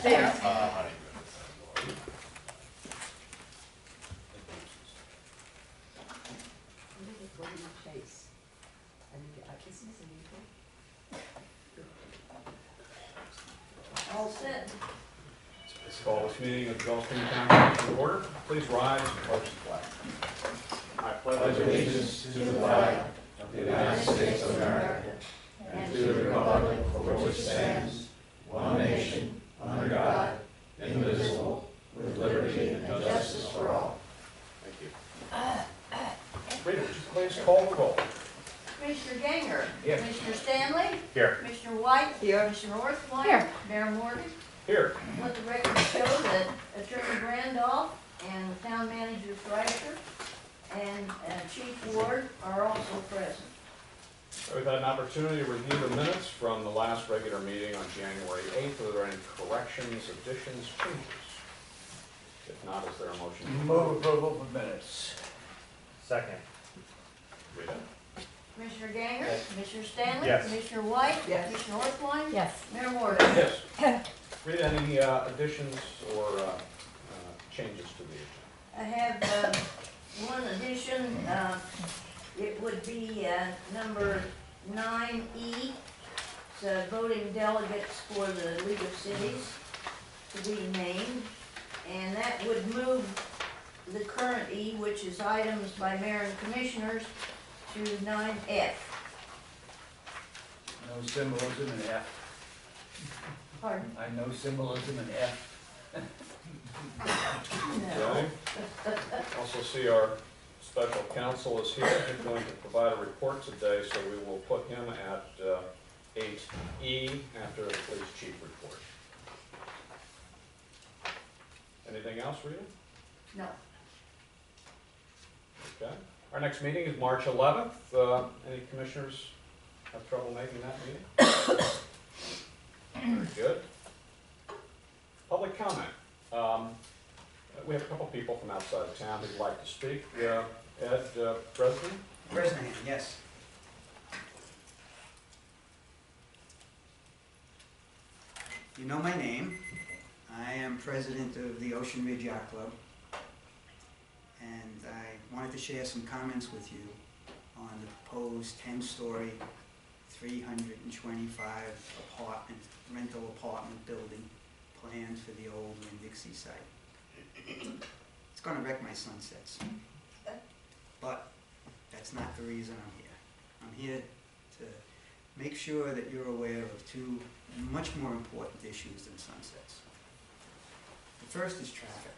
There. All set. Let's call this meeting of the Gulfstream Town Council to order. Please rise and pledge the flag. I pledge allegiance to the flag of the United States of America and to the republic for which it stands, one nation, under God, indivisible, with liberty and justice for all. Thank you. Rita, would you please call the roll? Commissioner Ganger. Here. Commissioner Stanley. Here. Commissioner White. Here. Commissioner Orthwine. Here. Mayor Morgan. Here. Let the record show that Attorney Randolph and the Town Manager Thrasher and Chief Ward are also present. We've had an opportunity to review the minutes from the last regular meeting on January 8th. Are there any corrections, additions, changes? If not, is there a motion? Move approval of minutes. Second. Rita? Commissioner Ganger. Yes. Commissioner Stanley. Yes. Commissioner White. Yes. Commissioner Orthwine. Yes. Mayor Morgan. Yes. Rita, any additions or changes to the agenda? I have one addition. It would be number 9E. It's voting delegates for the League of Cities to be named. And that would move the current E, which is items by mayor and commissioners, to 9F. No symbolism in F. Pardon? I know symbolism in F. No. Okay. Also see our special counsel is here. He's going to provide a report today, so we will put him at 8E after the police chief report. Anything else, Rita? No. Okay. Our next meeting is March 11th. Any commissioners have trouble making that meeting? Very good. Public comment. We have a couple people from outside of town who'd like to speak. Ed Bresnan? Bresnahan, yes. You know my name. I am president of the Ocean Ridge Yacht Club, and I wanted to share some comments with you on the proposed 10-story, 325 rental apartment building planned for the old Winn-Dixie site. It's going to wreck my sunsets, but that's not the reason I'm here. I'm here to make sure that you're aware of two much more important issues than sunsets. The first is traffic.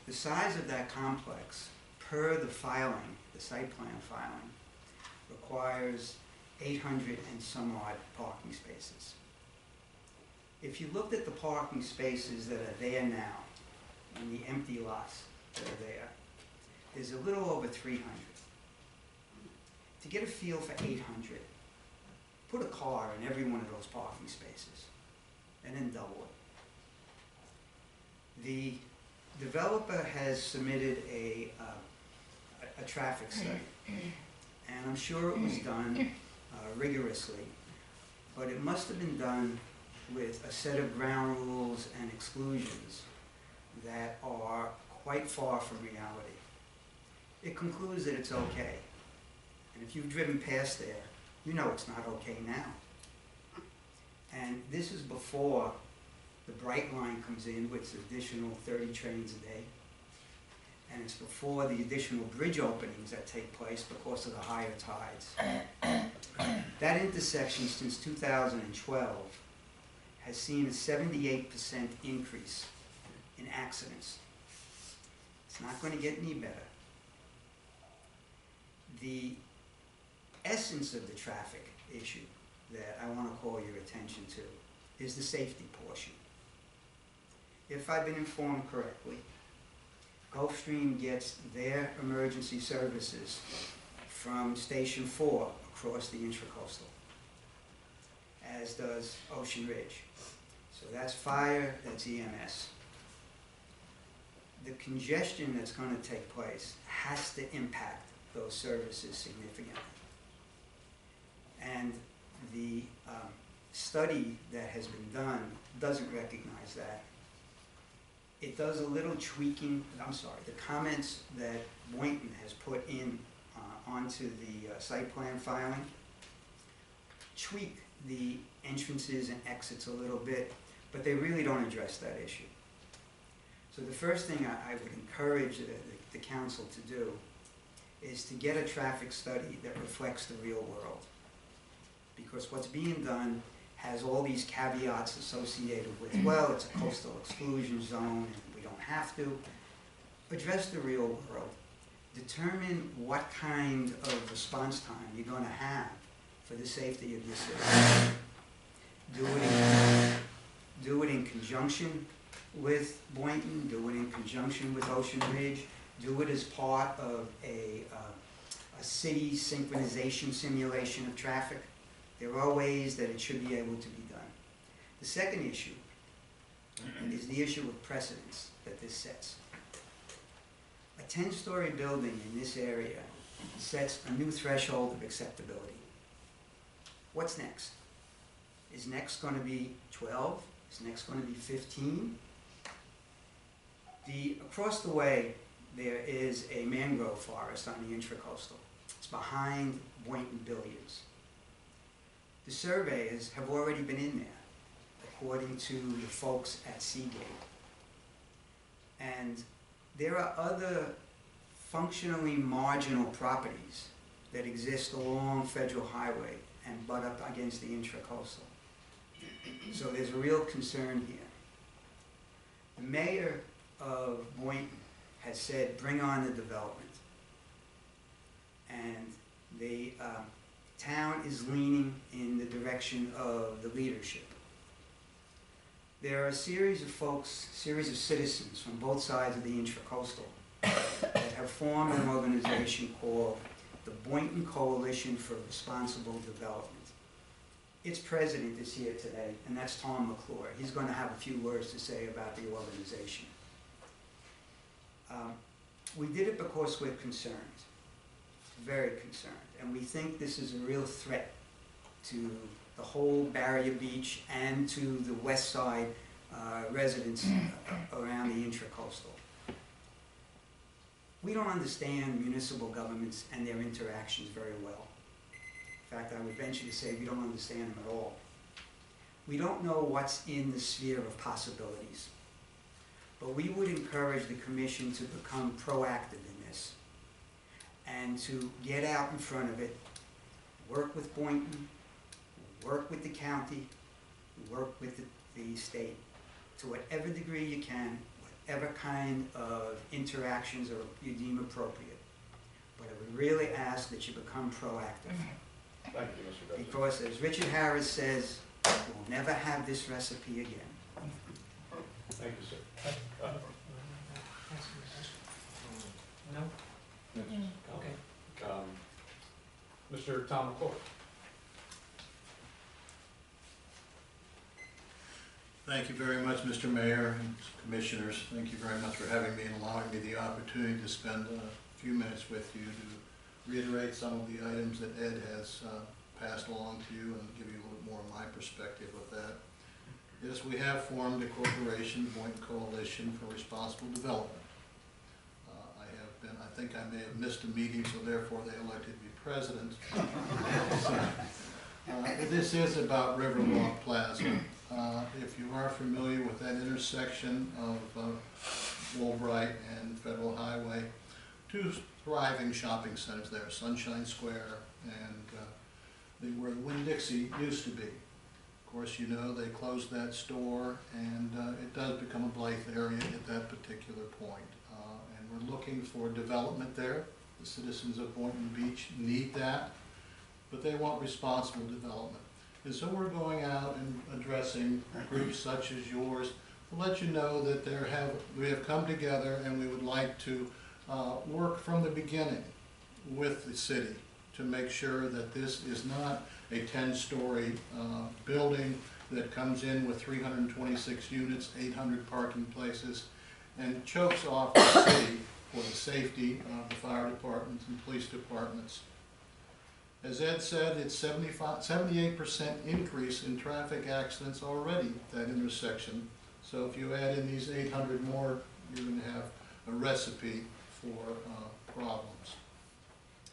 The size of that complex, per the filing, the site plan filing, requires 800 and some odd parking spaces. If you looked at the parking spaces that are there now, and the empty lots that are there, there's a little over 300. To get a feel for 800, put a car in every one of those parking spaces, and then double it. The developer has submitted a traffic study, and I'm sure it was done rigorously, but it must have been done with a set of ground rules and exclusions that are quite far from reality. It concludes that it's okay, and if you've driven past there, you know it's not okay now. And this is before the Bright Line comes in with additional 30 trains a day. And it's before the additional bridge openings that take place because of the higher tides. That intersection since 2012 has seen a 78% increase in accidents. It's not going to get any better. The essence of the traffic issue that I want to call your attention to is the safety portion. If I've been informed correctly, Gulfstream gets their emergency services from Station 4 across the Intracoastal, as does Ocean Ridge. So that's fire, that's EMS. The congestion that's going to take place has to impact those services significantly. And the study that has been done doesn't recognize that. It does a little tweaking, the comments that Boynton has put in onto the site plan filing tweak the entrances and exits a little bit, but they really don't address that issue. So the first thing I would encourage the council to do is to get a traffic study that reflects the real world. Because what's being done has all these caveats associated with, well, it's a coastal exclusion zone and we don't have to. Address the real world. Determine what kind of response time you're going to have for the safety of your citizens. Do it in conjunction with Boynton, do it in conjunction with Ocean Ridge, do it as part of a city synchronization simulation of traffic. There are ways that it should be able to be done. The second issue is the issue of precedence that this sets. A 10-story building in this area sets a new threshold of acceptability. What's next? Is next going to be 12? Is next going to be 15? Across the way, there is a mangrove forest on the Intracoastal. It's behind Boynton Billiards. The surveyors have already been in there, according to the folks at Seagate. And there are other functionally marginal properties that exist along Federal Highway and butt up against the Intracoastal. So there's a real concern here. The mayor of Boynton has said, bring on the development. And the town is leaning in the direction of the leadership. There are a series of folks, series of citizens from both sides of the Intracoastal that have formed an organization called the Boynton Coalition for Responsible Development. Its president is here today, and that's Tom McClure. He's going to have a few words to say about the organization. We did it because we're concerned, very concerned, and we think this is a real threat to the whole Barrier Beach and to the west side residents around the Intracoastal. We don't understand municipal governments and their interactions very well. In fact, I would venture to say we don't understand them at all. We don't know what's in the sphere of possibilities. But we would encourage the commission to become proactive in this and to get out in front of it, work with Boynton, work with the county, work with the state to whatever degree you can, whatever kind of interactions you deem appropriate. But I would really ask that you become proactive. Thank you, Mr. President. Because as Richard Harris says, we'll never have this recipe again. Thank you, sir. No? Okay. Mr. Tom McClure. Thank you very much, Mr. Mayor and Commissioners. Thank you very much for having me and allowing me the opportunity to spend a few minutes with you to reiterate some of the items that Ed has passed along to you and give you a little more of my perspective of that. Yes, we have formed a corporation, Boynton Coalition for Responsible Development. I think I may have missed a meeting, so therefore they elected me president. This is about Riverwalk Plaza. If you are familiar with that intersection of Woolbright and Federal Highway, two thriving shopping centers there, Sunshine Square and where the Winn-Dixie used to be. Of course, you know, they closed that store, and it does become a Blythe area at that particular point. And we're looking for development there. The citizens of Boynton Beach need that, but they want responsible development. And so we're going out and addressing groups such as yours to let you know that we have come together and we would like to work from the beginning with the city to make sure that this is not a 10-story building that comes in with 326 units, 800 parking places, and chokes off the city for the safety of the fire departments and police departments. As Ed said, it's 78% increase in traffic accidents already, that intersection. So if you add in these 800 more, you're gonna have a recipe for problems.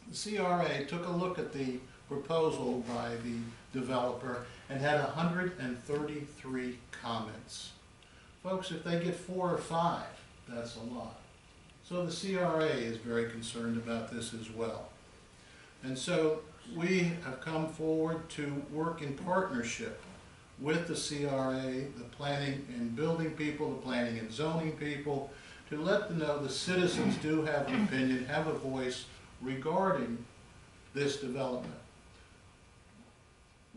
The CRA took a look at the proposal by the developer and had 133 comments. Folks, if they get 4 or 5, that's a lot. So the CRA is very concerned about this as well. And so we have come forward to work in partnership with the CRA, the planning and building people, the planning and zoning people, to let them know the citizens do have an opinion, have a voice regarding this development.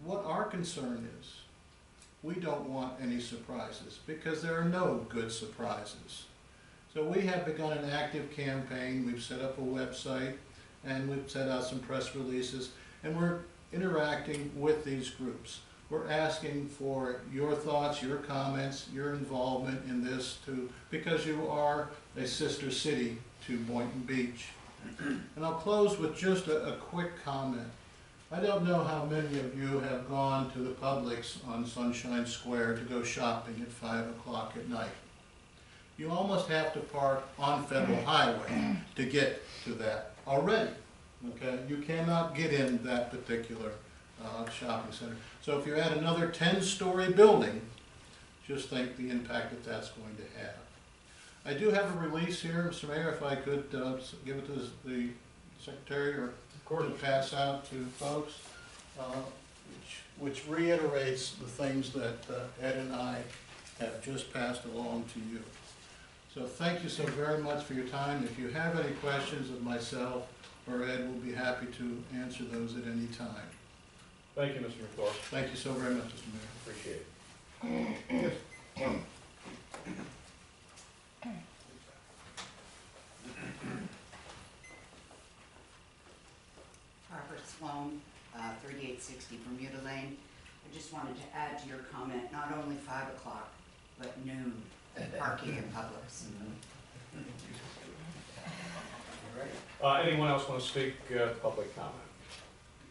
What our concern is, we don't want any surprises, because there are no good surprises. So we have begun an active campaign. We've set up a website, and we've sent out some press releases, and we're interacting with these groups. We're asking for your thoughts, your comments, your involvement in this too, because you are a sister city to Boynton Beach. And I'll close with just a quick comment. I don't know how many of you have gone to the Publix on Sunshine Square to go shopping at 5 o'clock at night. You almost have to park on Federal Highway to get to that already, okay? You cannot get in that particular shopping center. So if you add another 10-story building, just think the impact that that's going to have. I do have a release here, Mr. Mayor, if I could give it to the Secretary or to pass out to folks, which reiterates the things that Ed and I have just passed along to you. So thank you so very much for your time. If you have any questions of myself or Ed, we'll be happy to answer those at any time. Thank you, Mr. McClure. Thank you so very much, Mr. Mayor. Appreciate it. Yes. Barbara Sloan, 3860 Bermuda Lane. I just wanted to add to your comment, not only 5 o'clock, but noon, parking in Publix. Anyone else want to speak public comment?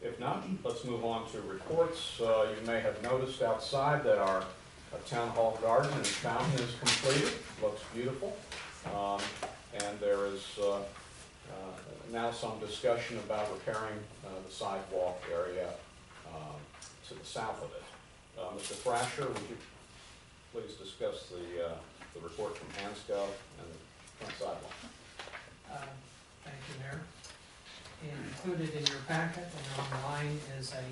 If not, let's move on to reports. You may have noticed outside that our town hall garden and fountain is completed. Looks beautiful. And there is now some discussion about repairing the sidewalk area to the south of it. Mr. Thrasher, would you please discuss the report from Hansco and the front sidewalk? Thank you, Mayor. Included in your packet and online is a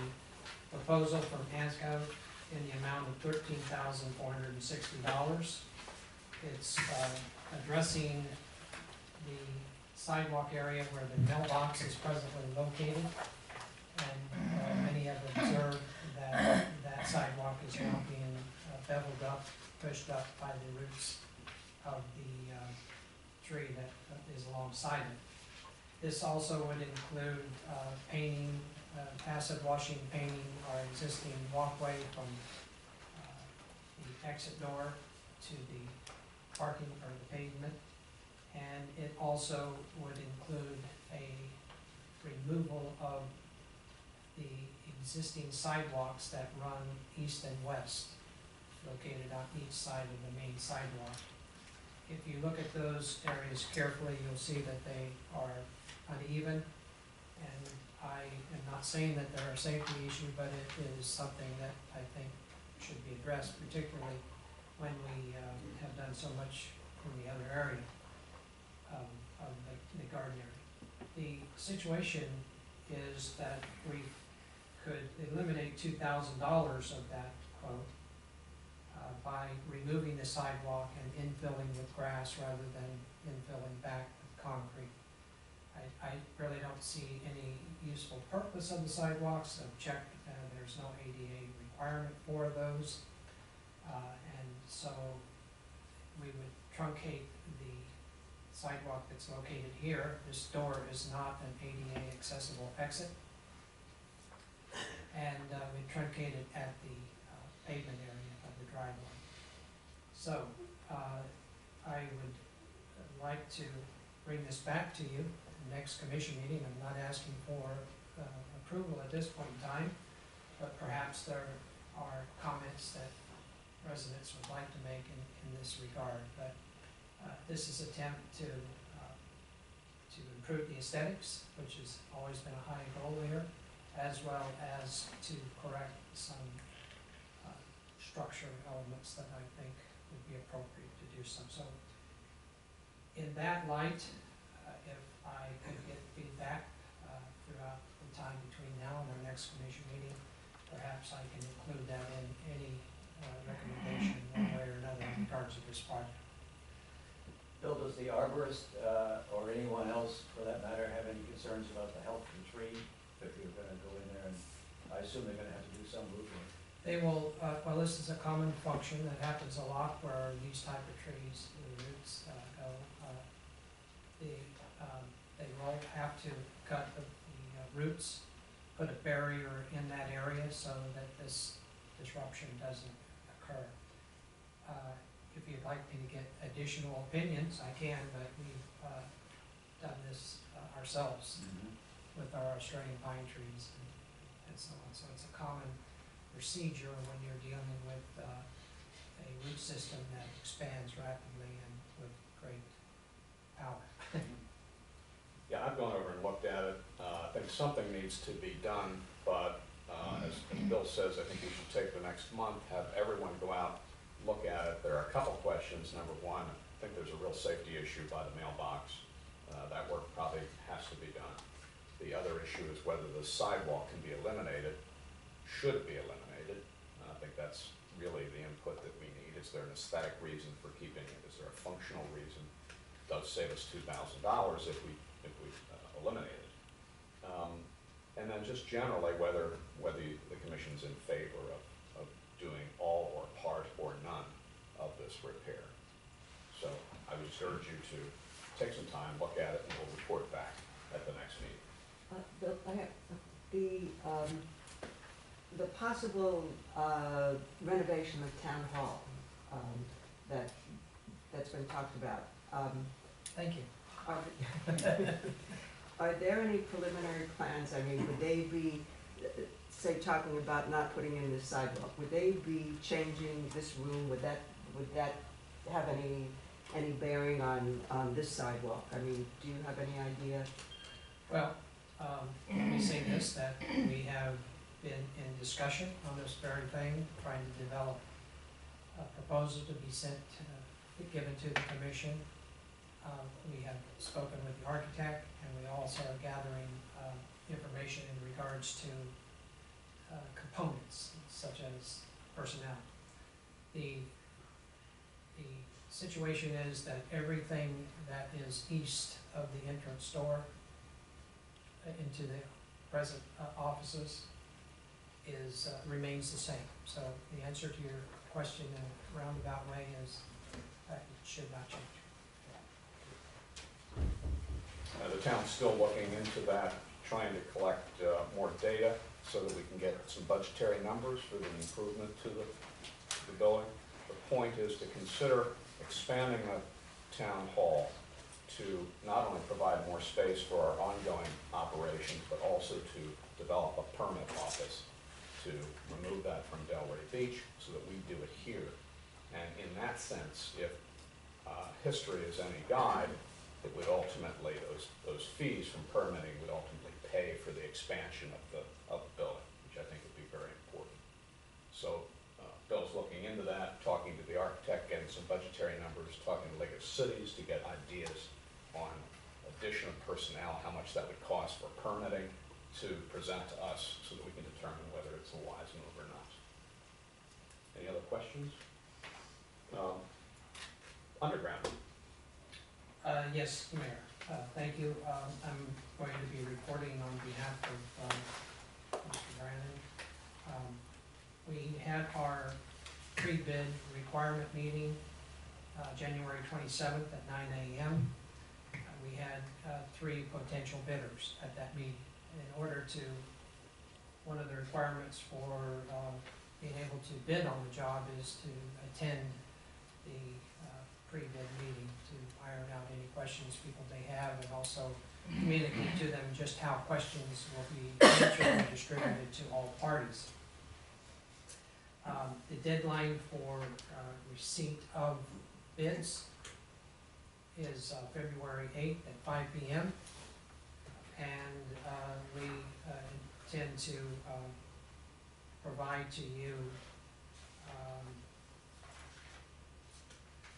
proposal from Hansco in the amount of $13,460. It's addressing the sidewalk area where the mailbox is presently located. And many have observed that that sidewalk is now being beveled up, pushed up by the roots of the tree that is alongside it. This also would include painting, acid washing, painting our existing walkway from the exit door to the parking or the pavement. And it also would include a removal of the existing sidewalks that run east and west, located on each side of the main sidewalk. If you look at those areas carefully, you'll see that they are uneven, and I am not saying that they're a safety issue, but it is something that I think should be addressed, particularly when we have done so much in the other area of the garden area. The situation is that we could eliminate $2,000 of that quote by removing the sidewalk and infilling with grass rather than infilling back with concrete. I really don't see any useful purpose of the sidewalks. I've checked, there's no ADA requirement for those. And so we would truncate the sidewalk that's located here. This door is not an ADA accessible exit. And we truncate it at the pavement area of the driveway. So I would like to bring this back to you at the next commission meeting. I'm not asking for approval at this point in time, but perhaps there are comments that residents would like to make in this regard. But this is an attempt to improve the aesthetics, which has always been a high goal here, as well as to correct some structure elements that I think would be appropriate to do some. So in that light, if I could get feedback throughout the time between now and our next commission meeting, perhaps I can include that in any recommendation one way or another in regards to this project. Bill, does the arborist, or anyone else for that matter, have any concerns about the health of the tree? If you're gonna go in there, and I assume they're gonna have to do some roofing. They will, well, this is a common function that happens a lot where these type of trees, the roots go. They will have to cut the roots, put a barrier in that area so that this disruption doesn't occur. If you'd like me to get additional opinions, I can, but we've done this ourselves with our Australian pine trees and so on. So it's a common procedure when you're dealing with a root system that expands rapidly and with great power. Yeah, I've gone over and looked at it. I think something needs to be done, but as Bill says, I think we should take the next month, have everyone go out, look at it. There are a couple questions. Number one, I think there's a real safety issue by the mailbox. That work probably has to be done. The other issue is whether the sidewalk can be eliminated, should it be eliminated. I think that's really the input that we need. Is there an aesthetic reason for keeping it? Is there a functional reason? It does save us $2,000 if we eliminate it. And then just generally whether the commission's in favor of doing all or part or none of this repair. So I would just urge you to take some time, look at it, and we'll report back at the next meeting. I have the possible renovation of town hall that's been talked about. Thank you. Are there any preliminary plans? I mean, would they be, say, talking about not putting in this sidewalk? Would they be changing this room? Would that have any bearing on this sidewalk? I mean, do you have any idea? Well, let me say this, that we have been in discussion on this very thing, trying to develop a proposal to be sent, given to the commission. We have spoken with the architect, and we also are gathering information in regards to components such as personnel. The situation is that everything that is east of the entrance door into the present offices is remains the same. So the answer to your question in a roundabout way is it should not change. The town's still looking into that, trying to collect more data so that we can get some budgetary numbers for the improvement to the building. The point is to consider expanding the town hall to not only provide more space for our ongoing operations, but also to develop a permit office to remove that from Delray Beach so that we do it here. And in that sense, if history is any guide, it would ultimately, those fees from permitting would ultimately pay for the expansion of the building, which I think would be very important. So Bill's looking into that, talking to the architect, getting some budgetary numbers, talking to League of Cities to get ideas on additional personnel, how much that would cost for permitting to present to us so that we can determine whether it's a wise move or not. Any other questions? Underground. Yes, Mayor. Thank you. I'm going to be reporting on behalf of Mr. Brandon. We had our pre-bid requirement meeting January 27th at 9 a.m. We had 3 potential bidders at that meeting. In order to, one of the requirements for being able to bid on the job is to attend the pre-bid meeting to iron out any questions people may have, and also communicate to them just how questions will be answered and distributed to all parties. The deadline for receipt of bids is February 8th at 5 p.m. And we intend to provide to you,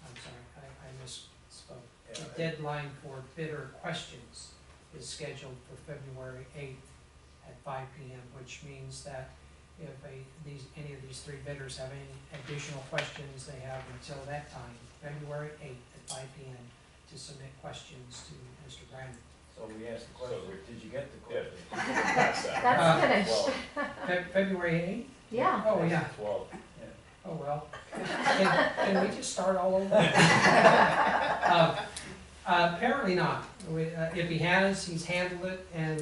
I'm sorry, I misspoke. The deadline for bidder questions is scheduled for February 8th at 5 p.m., which means that if any of these three bidders have any additional questions, they have until that time, February 8th at 5 p.m. to submit questions to Mr. Brandon. So we asked the question, did you get the Yeah. question? That's that. That's finished. February 8th? Yeah. Oh, yeah. 12. Oh, well. Can we just start all over? Apparently not. If he has, he's handled it, and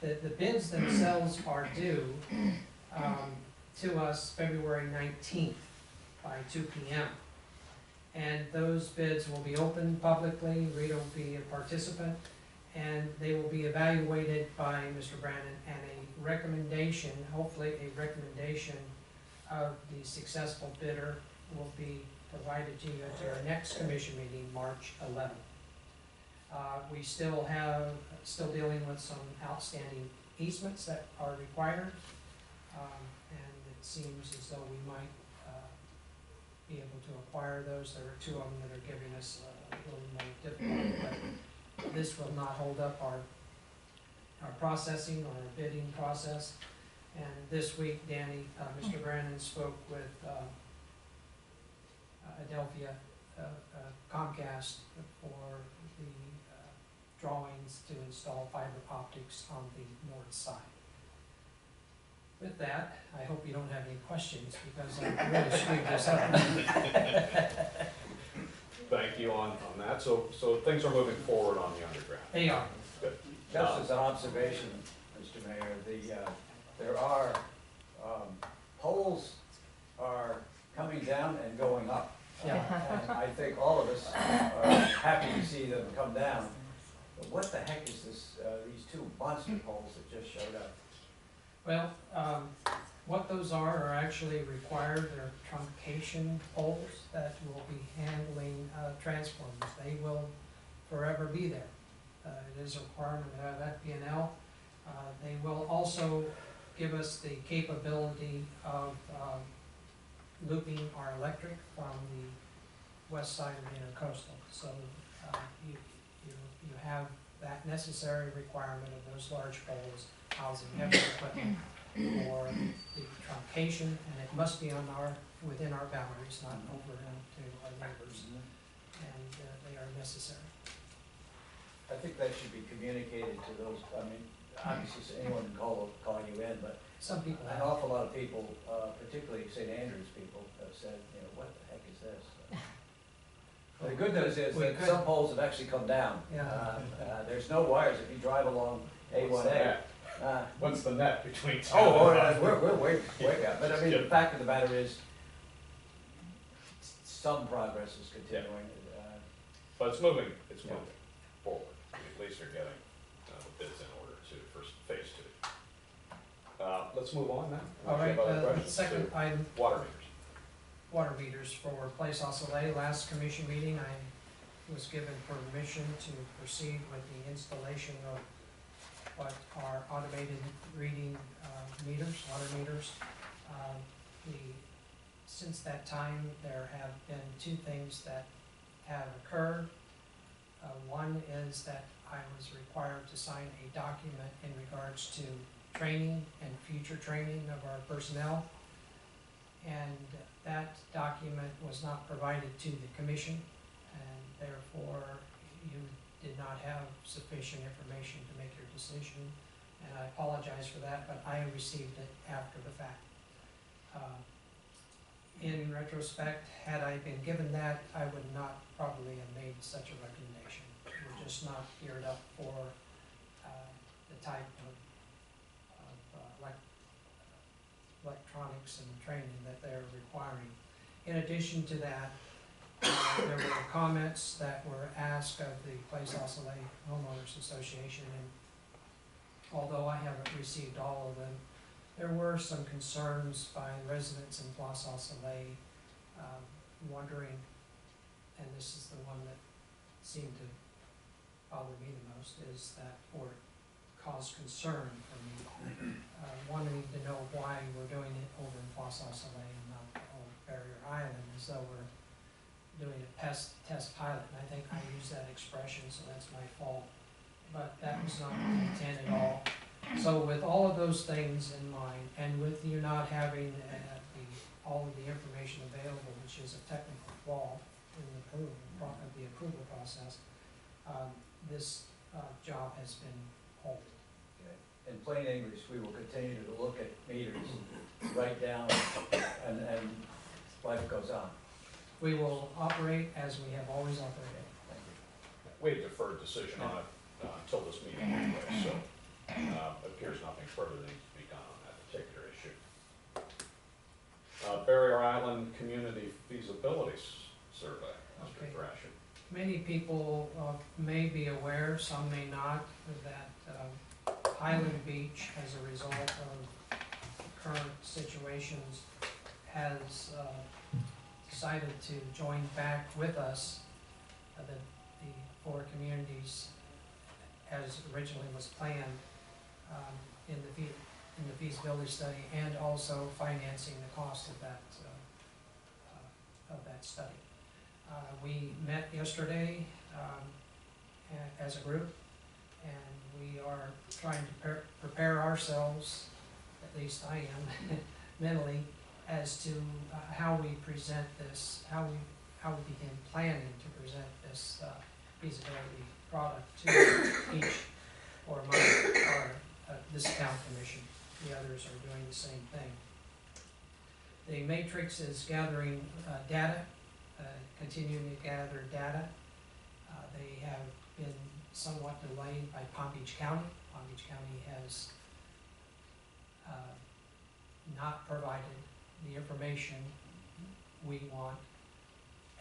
the bids themselves are due to us February 19th by 2 p.m. And those bids will be open publicly, Rita will be a participant, and they will be evaluated by Mr. Brandon, and a recommendation, hopefully a recommendation of the successful bidder will be provided to you at your next commission meeting, March 11th. We still dealing with some outstanding easements that are required, and it seems as though we might be able to acquire those. There are two of them that are giving us a little more difficulty, but this will not hold up our processing or our bidding process. And this week, Danny, Mr. Brandon spoke with Adelphia Comcast for the drawings to install fiber optics on the north side. With that, I hope you don't have any questions, because I really screwed this up. Thank you on that. So things are moving forward on the underground. They are. Good. Just as an observation, Mr. Mayor, there are, poles are coming down and going up. Yeah. And I think all of us are happy to see them come down. But what the heck is this, these two monster poles that just showed up? Well, what those are actually required. They're truncation poles that will be handling transformers. They will forever be there. It is a requirement to have FPNL. They will also give us the capability of looping our electric from the west side of the intercoastal. So you have that necessary requirement of those large poles housing heavy equipment for the truncation, and it must be within our boundaries, not over into our neighbors, and they are necessary. I think that should be communicated to those, I mean, obviously anyone can call you in, but Some people an have. awful lot of people, particularly St. Andrews people, have said, what the heck is this? The good news is We that could- some poles have actually come down. Yeah. There's no wires if you drive along What's the A1A. net? What's the net between two? We're way out, but I mean, the fact of the matter is, some progress is continuing. But it's moving forward. At least they're getting the bids in order for phase 2. Let's move on now. All Unless you right, have other the questions. second item, Water meters. water meters for Place au Soleil. Last commission meeting, I was given permission to proceed with the installation of what are automated reading meters, water meters. Since that time, there have been two things that have occurred. One is that I was required to sign a document in regards to training and future training of our personnel. And that document was not provided to the commission, and therefore you did not have sufficient information to make your decision. And I apologize for that, but I received it after the fact. In retrospect, had I been given that, I would not probably have made such a recommendation. We're just not geared up for the type of electronics and training that they're requiring. In addition to that, There were comments that were asked of the Place Au Soleil Homeowners Association, and although I haven't received all of them, there were some concerns by residents in Place Au Soleil, wondering, and this is the one that seemed to bother me the most, is that, or caused concern for me, wanting to know why we're doing it over in Place Au Soleil and not on Barrier Island, as though we're doing a test pilot, and I think I used that expression, so that's my fault. But that was not the intent at all. So with all of those things in mind, and with you not having all of the information available, which is a technical flaw in the approval process, this job has been halted. In plain English, we will continue to look at meters, write down, and life goes on. We will operate as we have always operated. Thank you. We had deferred decision on it until this meeting anyway, so it appears nothing further needs to be done on that particular issue. Barrier Island Community Feasibility Survey, Mr. Okay. Thrasher. Many people may be aware, some may not, that Highland Beach, as a result of current situations, has decided to join back with us, the four communities, as originally was planned in the feasibility study, and also financing the cost of that study. We met yesterday as a group, and we are trying to prepare ourselves, at least I am, mentally, as to how we present this, how we begin planning to present this feasibility product to each, or this town commission. The others are doing the same thing. The matrix is gathering data, continuing to gather data. They have been somewhat delayed by Palm Beach County. Palm Beach County has not provided the information we want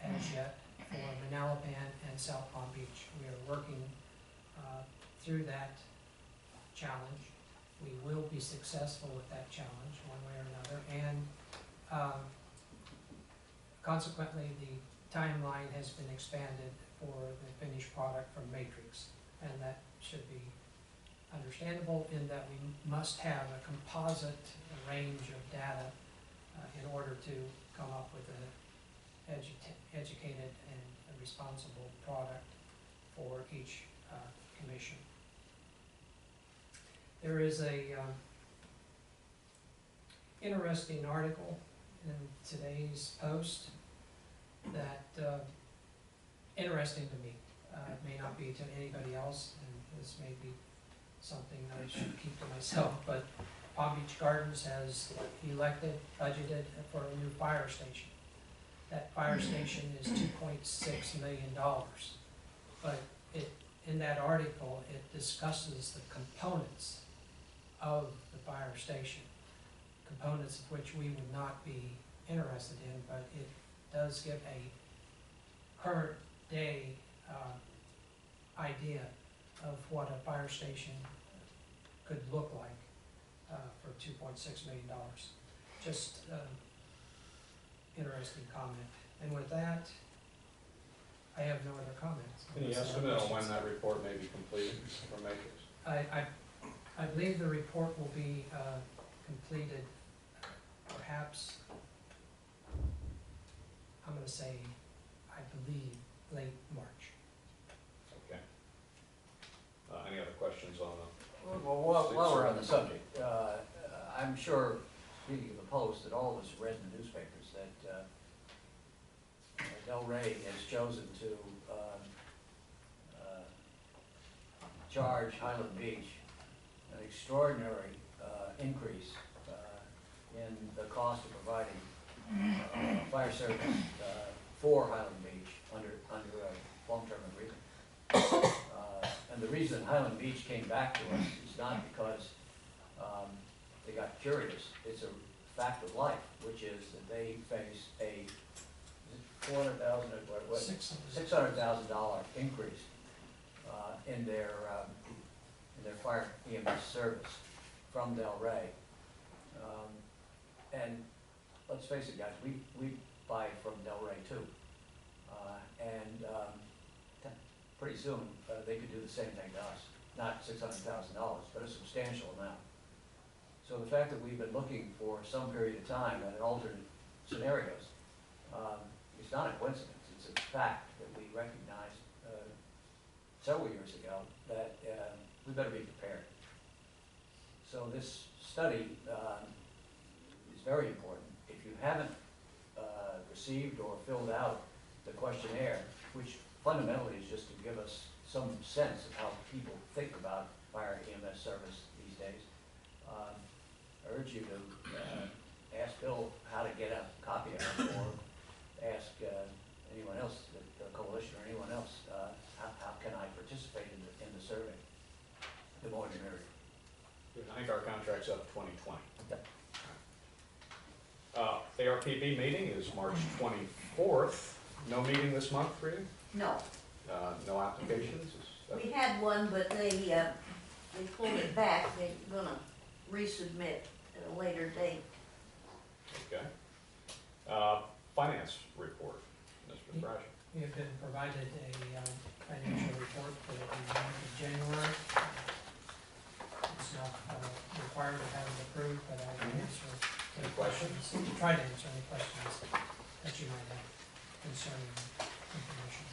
as yet for Manalapan and South Palm Beach. We are working through that challenge. We will be successful with that challenge one way or another, and consequently the timeline has been expanded for the finished product from Matrix, and that should be understandable in that we must have a composite range of data in order to come up with an educated and a responsible product for each commission. There is a interesting article in today's Post that interesting to me. It may not be to anybody else, and this may be something that I should keep to myself, but Palm Beach Gardens has elected, budgeted for a new fire station. That fire station is $2.6 million, but in that article, it discusses the components of the fire station, components of which we would not be interested in, but it does give a current day idea of what a fire station could look like for $2.6 million. Just interesting comment. And with that, I have no other comments. Any estimate on when that report may be completed for Matrix? I believe the report will be completed perhaps, I'm going to say, I believe, late March. Okay. Any other questions on the? Well, while we're on the subject, I'm sure, speaking of the Post, that all of us read in the newspapers that Del Rey has chosen to charge Highland Beach an extraordinary increase in the cost of providing fire service for Highland Beach under a long-term agreement. And the reason Highland Beach came back to us is not because they got curious. It's a fact of life, which is that they face a $400,000, what, $600,000 increase in their fire EMS service from Del Rey. And let's face it, guys, we buy from Del Rey too. Pretty soon, they could do the same thing to us. Not $600,000, but a substantial amount. So the fact that we've been looking for some period of time at alternate scenarios, it's not a coincidence, it's a fact that we recognized several years ago that we better be prepared. So this study is very important. If you haven't received or filled out the questionnaire, which fundamentally is just to give us some sense of how people think about fire EMS service these days, I urge you to ask Bill how to get a copy of it, or ask anyone else, the coalition or anyone else, how can I participate in the survey? The more the merrier. I think our contract's up 2020. Yep. ARPB meeting is March 24th. No meeting this month for you? No, No applications? we had one, but they pulled it back. They're gonna resubmit at a later date. Okay. Finance report, Mr. Thrasher. We have been provided a financial report for the month of January. It's not required to have it approved, but I can answer any questions, try to answer any questions that you might have concerning information.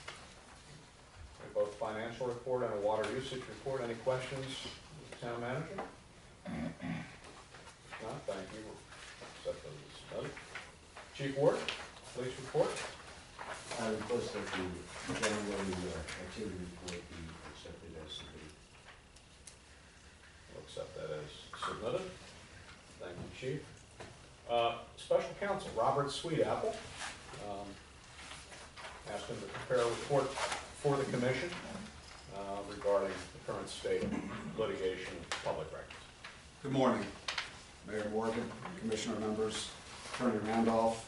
Okay, both financial report and a water usage report. Any questions, Town Manager? If not, thank you. Accept those as noted. Chief Ward, police report. I request that the January activity report be accepted as submitted. We'll accept that as submitted. Thank you, Chief. Special Counsel Robert Sweetapple. Asked him to prepare a report for the commission regarding the current state of litigation of public records. Good morning, Mayor Morgan, Commissioner members, Attorney Randolph.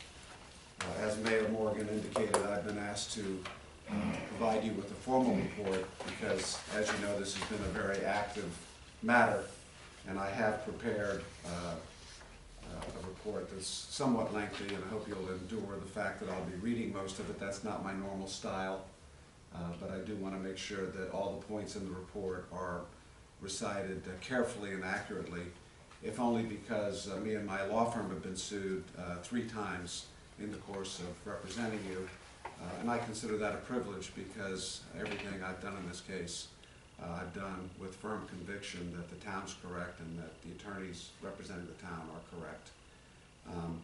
As Mayor Morgan indicated, I've been asked to provide you with a formal report because, as you know, this has been a very active matter, and I have prepared a report that's somewhat lengthy, and I hope you'll endure the fact that I'll be reading most of it. That's not my normal style, but I do want to make sure that all the points in the report are recited carefully and accurately, if only because me and my law firm have been sued 3 times in the course of representing you, and I consider that a privilege because everything I've done in this case I've done with firm conviction that the town's correct and that the attorneys representing the town are correct.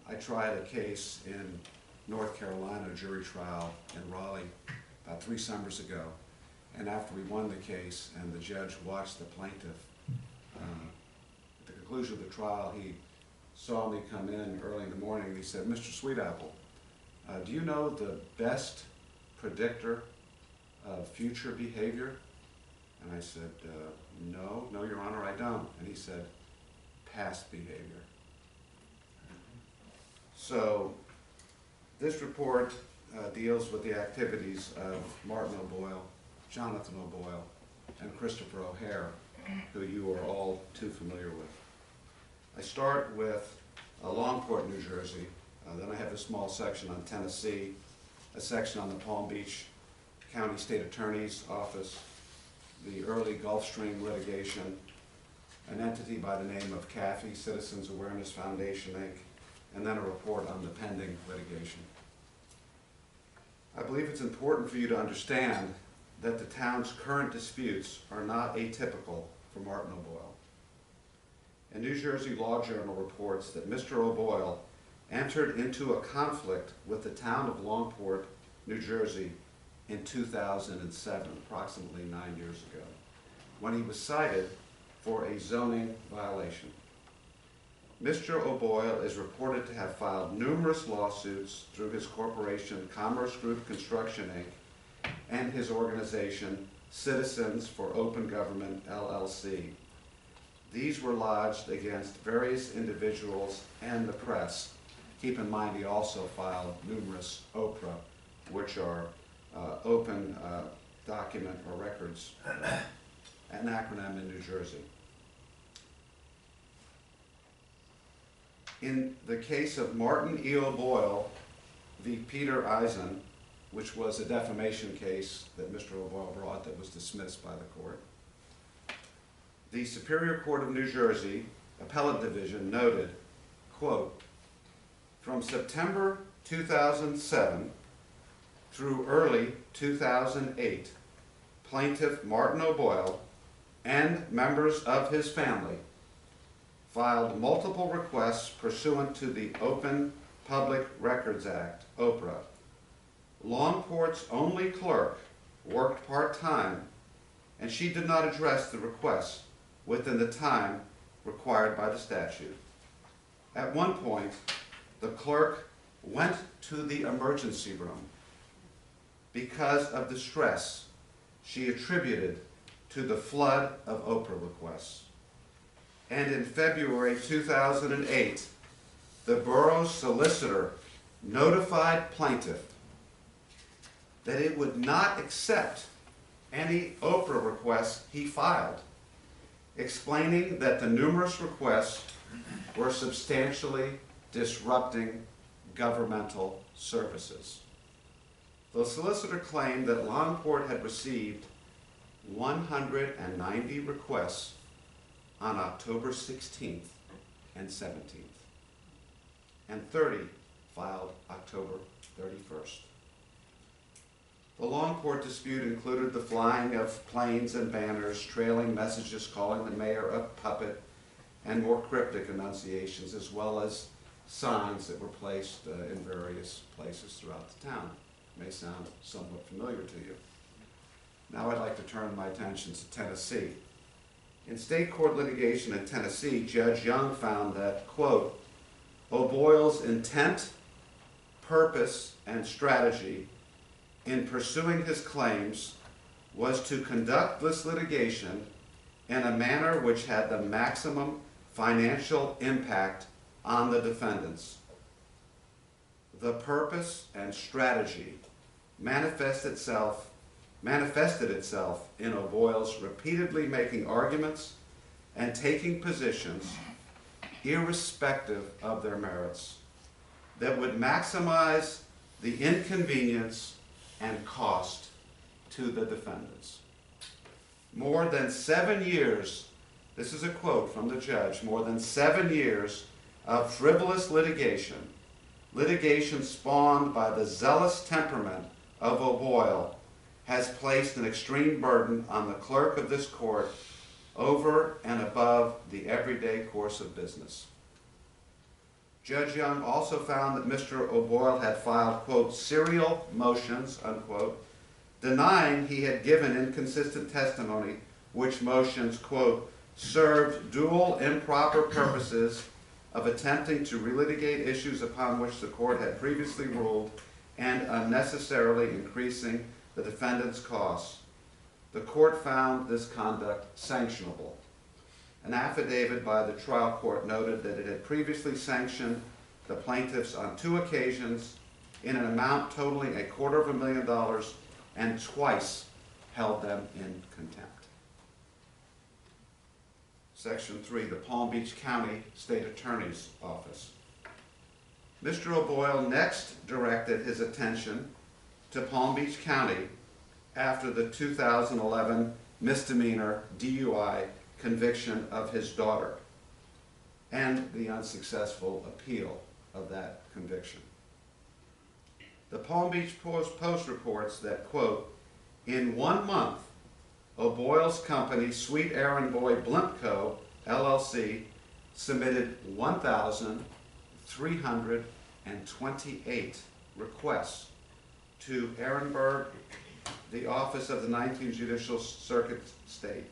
I tried a case in North Carolina, a jury trial in Raleigh about 3 summers ago, and after we won the case and the judge watched the plaintiff, at the conclusion of the trial, he saw me come in early in the morning and he said, "Mr. Sweetapple, do you know the best predictor of future behavior?" And I said, no, Your Honor, I don't. And he said, "Past behavior." So this report deals with the activities of Martin O'Boyle, Jonathan O'Boyle, and Christopher O'Hare, who you are all too familiar with. I start with Longport, New Jersey. Then I have a small section on Tennessee, a section on the Palm Beach County State Attorney's Office, the early Gulfstream litigation, an entity by the name of CAFI, Citizens Awareness Foundation, Inc., and then a report on the pending litigation. I believe it's important for you to understand that the town's current disputes are not atypical for Martin O'Boyle. A New Jersey Law Journal reports that Mr. O'Boyle entered into a conflict with the town of Longport, New Jersey in 2007, approximately 9 years ago, when he was cited for a zoning violation. Mr. O'Boyle is reported to have filed numerous lawsuits through his corporation, Commerce Group Construction, Inc., and his organization, Citizens for Open Government, LLC. These were lodged against various individuals and the press. Keep in mind he also filed numerous OPRA which are open document or records, an acronym in New Jersey. In the case of Martin E. O'Boyle v. Peter Eisen, which was a defamation case that Mr. O'Boyle brought that was dismissed by the court, the Superior Court of New Jersey Appellate Division noted, quote, from September 2007 through early 2008, plaintiff Martin O'Boyle and members of his family filed multiple requests pursuant to the Open Public Records Act, OPRA. Longport's only clerk worked part-time, and she did not address the requests within the time required by the statute. At one point, the clerk went to the emergency room because of the stress she attributed to the flood of OPRA requests. And in February 2008, the borough's solicitor notified plaintiff that it would not accept any OPRA requests he filed, explaining that the numerous requests were substantially disrupting governmental services. The solicitor claimed that Longport had received 190 requests on October 16th and 17th, and 30 filed October 31st. The Longport dispute included the flying of planes and banners, trailing messages calling the mayor a puppet, and more cryptic enunciations, as well as signs that were placed in various places throughout the town. It may sound somewhat familiar to you. Now I'd like to turn my attention to Tennessee. In state court litigation in Tennessee, Judge Young found that, quote, O'Boyle's intent, purpose, and strategy in pursuing his claims was to conduct this litigation in a manner which had the maximum financial impact on the defendants. The purpose and strategy manifested itself in O'Boyle's repeatedly making arguments and taking positions, irrespective of their merits, that would maximize the inconvenience and cost to the defendants. More than 7 years, this is a quote from the judge, more than 7 years of frivolous litigation spawned by the zealous temperament of O'Boyle, has placed an extreme burden on the clerk of this court over and above the everyday course of business. Judge Young also found that Mr. O'Boyle had filed, quote, serial motions, unquote, denying he had given inconsistent testimony, which motions, quote, served dual improper purposes of attempting to relitigate issues upon which the court had previously ruled and unnecessarily increasing the defendant's costs. The court found this conduct sanctionable. An affidavit by the trial court noted that it had previously sanctioned the plaintiffs on 2 occasions in an amount totaling $250,000 and twice held them in contempt. Section 3, the Palm Beach County State Attorney's Office. Mr. O'Boyle next directed his attention to Palm Beach County after the 2011 misdemeanor DUI conviction of his daughter and the unsuccessful appeal of that conviction. The Palm Beach Post reports that, quote, in 1 month, O'Boyle's company, Sweet Errand Boy Blimp Co., LLC, submitted 1,328 requests to Ehrenberg, the Office of the 19th Judicial Circuit State.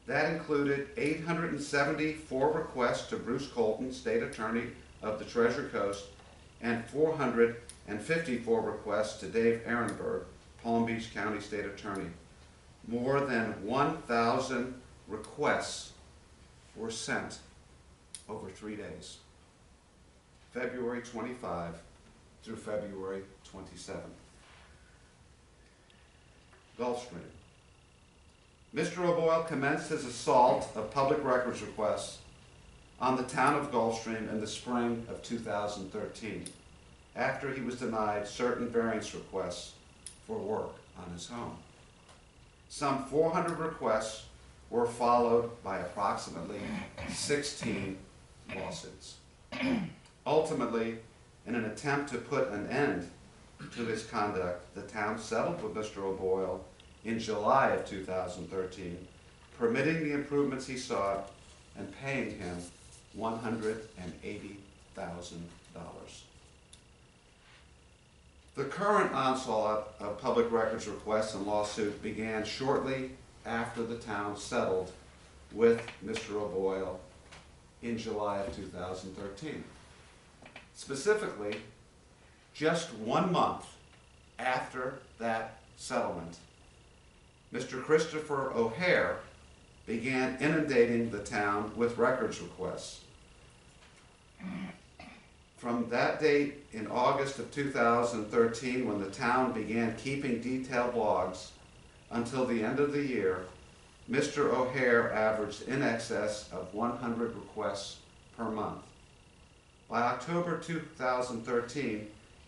That included 874 requests to Bruce Colton, State Attorney of the Treasure Coast, and 454 requests to Dave Ehrenberg, Palm Beach County State Attorney. More than 1,000 requests were sent over 3 days, February 25 through February 27. Gulfstream. Mr. O'Boyle commenced his assault of public records requests on the town of Gulfstream in the spring of 2013, after he was denied certain variance requests for work on his home. Some 400 requests were followed by approximately 16 lawsuits. Ultimately, in an attempt to put an end to his conduct, the town settled with Mr. O'Boyle in July of 2013, permitting the improvements he sought and paying him $180,000. The current onslaught of public records requests and lawsuit began shortly after the town settled with Mr. O'Boyle in July of 2013. Specifically, just 1 month after that settlement, Mr. Christopher O'Hare began inundating the town with records requests. From that date in August of 2013, when the town began keeping detailed logs, until the end of the year, Mr. O'Hare averaged in excess of 100 requests per month. By October 2013,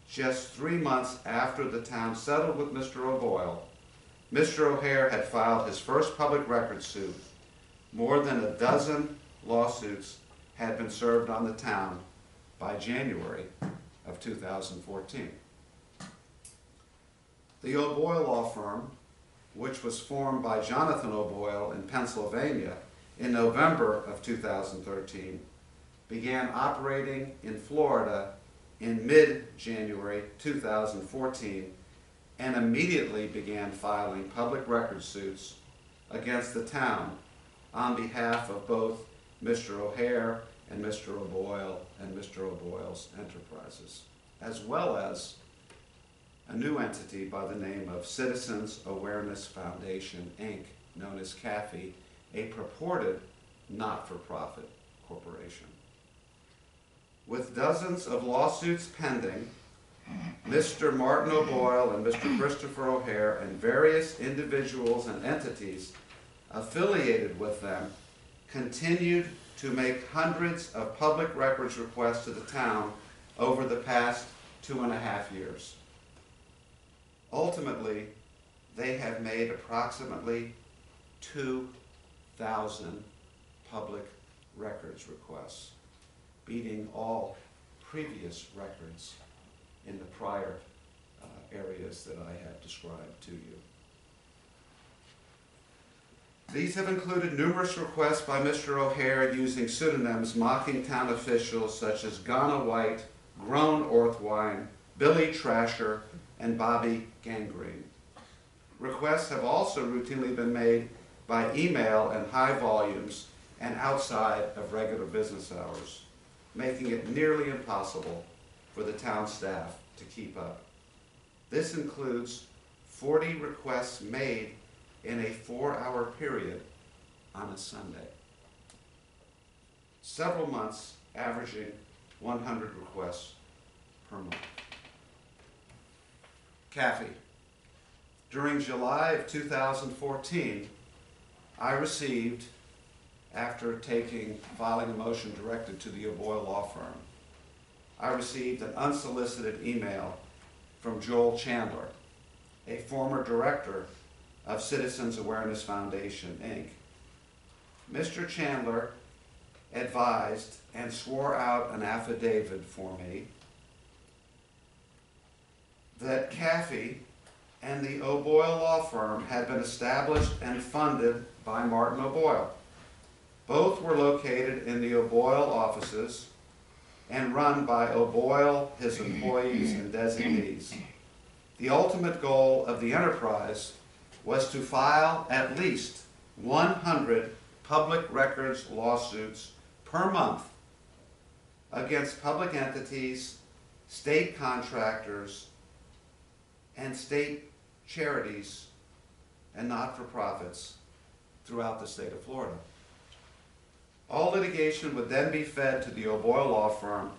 just 3 months after the town settled with Mr. O'Boyle, Mr. O'Hare had filed his first public records suit. More than a dozen lawsuits had been served on the town by January of 2014. The O'Boyle Law Firm, which was formed by Jonathan O'Boyle in Pennsylvania in November of 2013, began operating in Florida in mid-January 2014 and immediately began filing public record suits against the town on behalf of both Mr. O'Hare and Mr. O'Boyle and Mr. O'Boyle's enterprises, as well as a new entity by the name of Citizens Awareness Foundation, Inc., known as CAFI, a purported not-for-profit corporation. With dozens of lawsuits pending, Mr. Martin O'Boyle and Mr. Christopher O'Hare and various individuals and entities affiliated with them continued to make hundreds of public records requests to the town over the past 2.5 years. Ultimately, they have made approximately 2,000 public records requests, beating all previous records in the prior areas that I have described to you. These have included numerous requests by Mr. O'Hare using pseudonyms mocking town officials such as Ghana White, Groan Orthwine, Billy Trasher, and Bobby Gangrene. Requests have also routinely been made by email in high volumes and outside of regular business hours, making it nearly impossible for the town staff to keep up. This includes 40 requests made in a 4-hour period on a Sunday. Several months averaging 100 requests per month. CAFI. During July of 2014, I received, after filing a motion directed to the O'Boyle Law Firm, I received an unsolicited email from Joel Chandler, a former director of Citizens Awareness Foundation, Inc. Mr. Chandler advised and swore out an affidavit for me that CAFI and the O'Boyle Law Firm had been established and funded by Martin O'Boyle. Both were located in the O'Boyle offices and run by O'Boyle, his employees, and designees. The ultimate goal of the enterprise was to file at least 100 public records lawsuits per month against public entities, state contractors, and state charities and not-for-profits throughout the state of Florida. All litigation would then be fed to the O'Boyle Law Firm.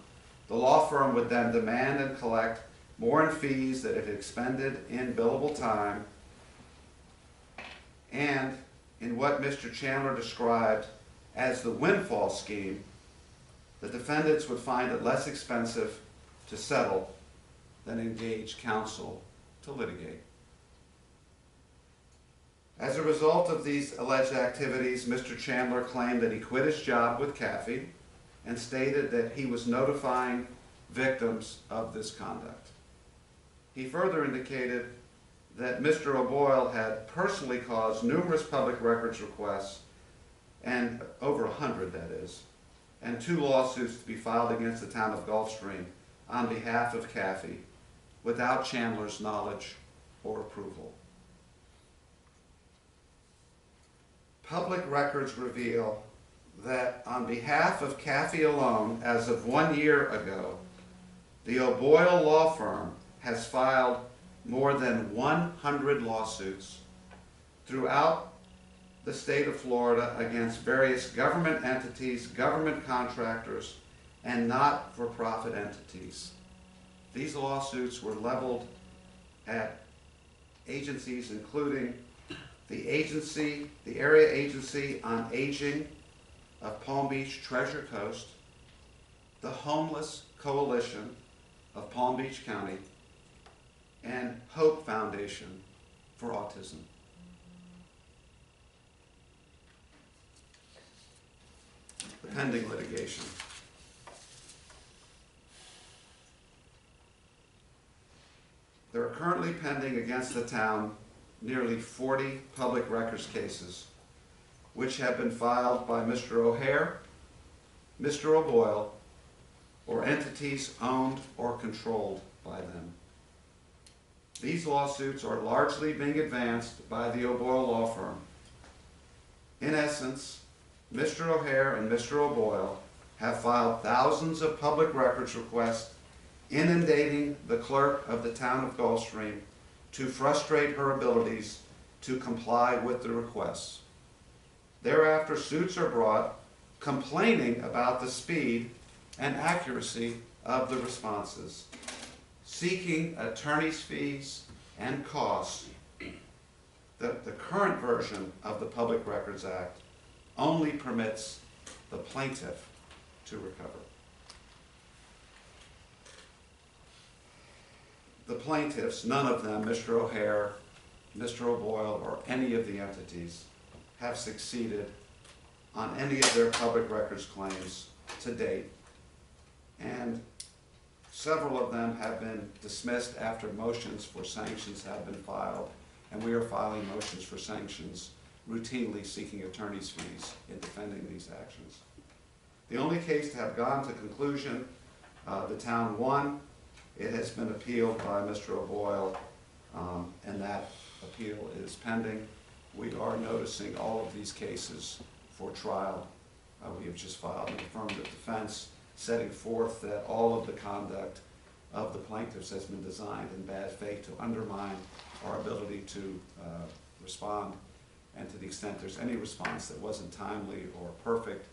The law firm would then demand and collect more in fees that it expended in billable time and in what Mr. Chandler described as the windfall scheme, the defendants would find it less expensive to settle than engage counsel to litigate. As a result of these alleged activities, Mr. Chandler claimed that he quit his job with CAFI and stated that he was notifying victims of this conduct. He further indicated that Mr. O'Boyle had personally caused numerous public records requests, and over 100 that is, and 2 lawsuits to be filed against the town of Gulfstream on behalf of CAFI without Chandler's knowledge or approval. Public records reveal that on behalf of CAFI alone, as of 1 year ago, the O'Boyle law firm has filed more than 100 lawsuits throughout the state of Florida against various government entities, government contractors, and not-for-profit entities. These lawsuits were leveled at agencies including the Area Agency on Aging of Palm Beach Treasure Coast, the Homeless Coalition of Palm Beach County, and Hope Foundation for Autism. The pending litigation. There are currently pending against the town nearly 40 public records cases, which have been filed by Mr. O'Hare, Mr. O'Boyle, or entities owned or controlled by them. These lawsuits are largely being advanced by the O'Boyle law firm. In essence, Mr. O'Hare and Mr. O'Boyle have filed thousands of public records requests, inundating the clerk of the town of Gulfstream to frustrate her abilities to comply with the requests. Thereafter, suits are brought complaining about the speed and accuracy of the responses, seeking attorney's fees and costs. The current version of the Public Records Act only permits the plaintiff to recover. The plaintiffs, none of them, Mr. O'Hare, Mr. O'Boyle, or any of the entities, have succeeded on any of their public records claims to date, and several of them have been dismissed after motions for sanctions have been filed, and we are filing motions for sanctions, routinely seeking attorney's fees in defending these actions. The only case to have gone to conclusion, the town won. It has been appealed by Mr. O'Boyle, and that appeal is pending. We are noticing all of these cases for trial. We have just filed an affirmative defense setting forth that all of the conduct of the plaintiffs has been designed in bad faith to undermine our ability to respond, and to the extent there's any response that wasn't timely or perfect,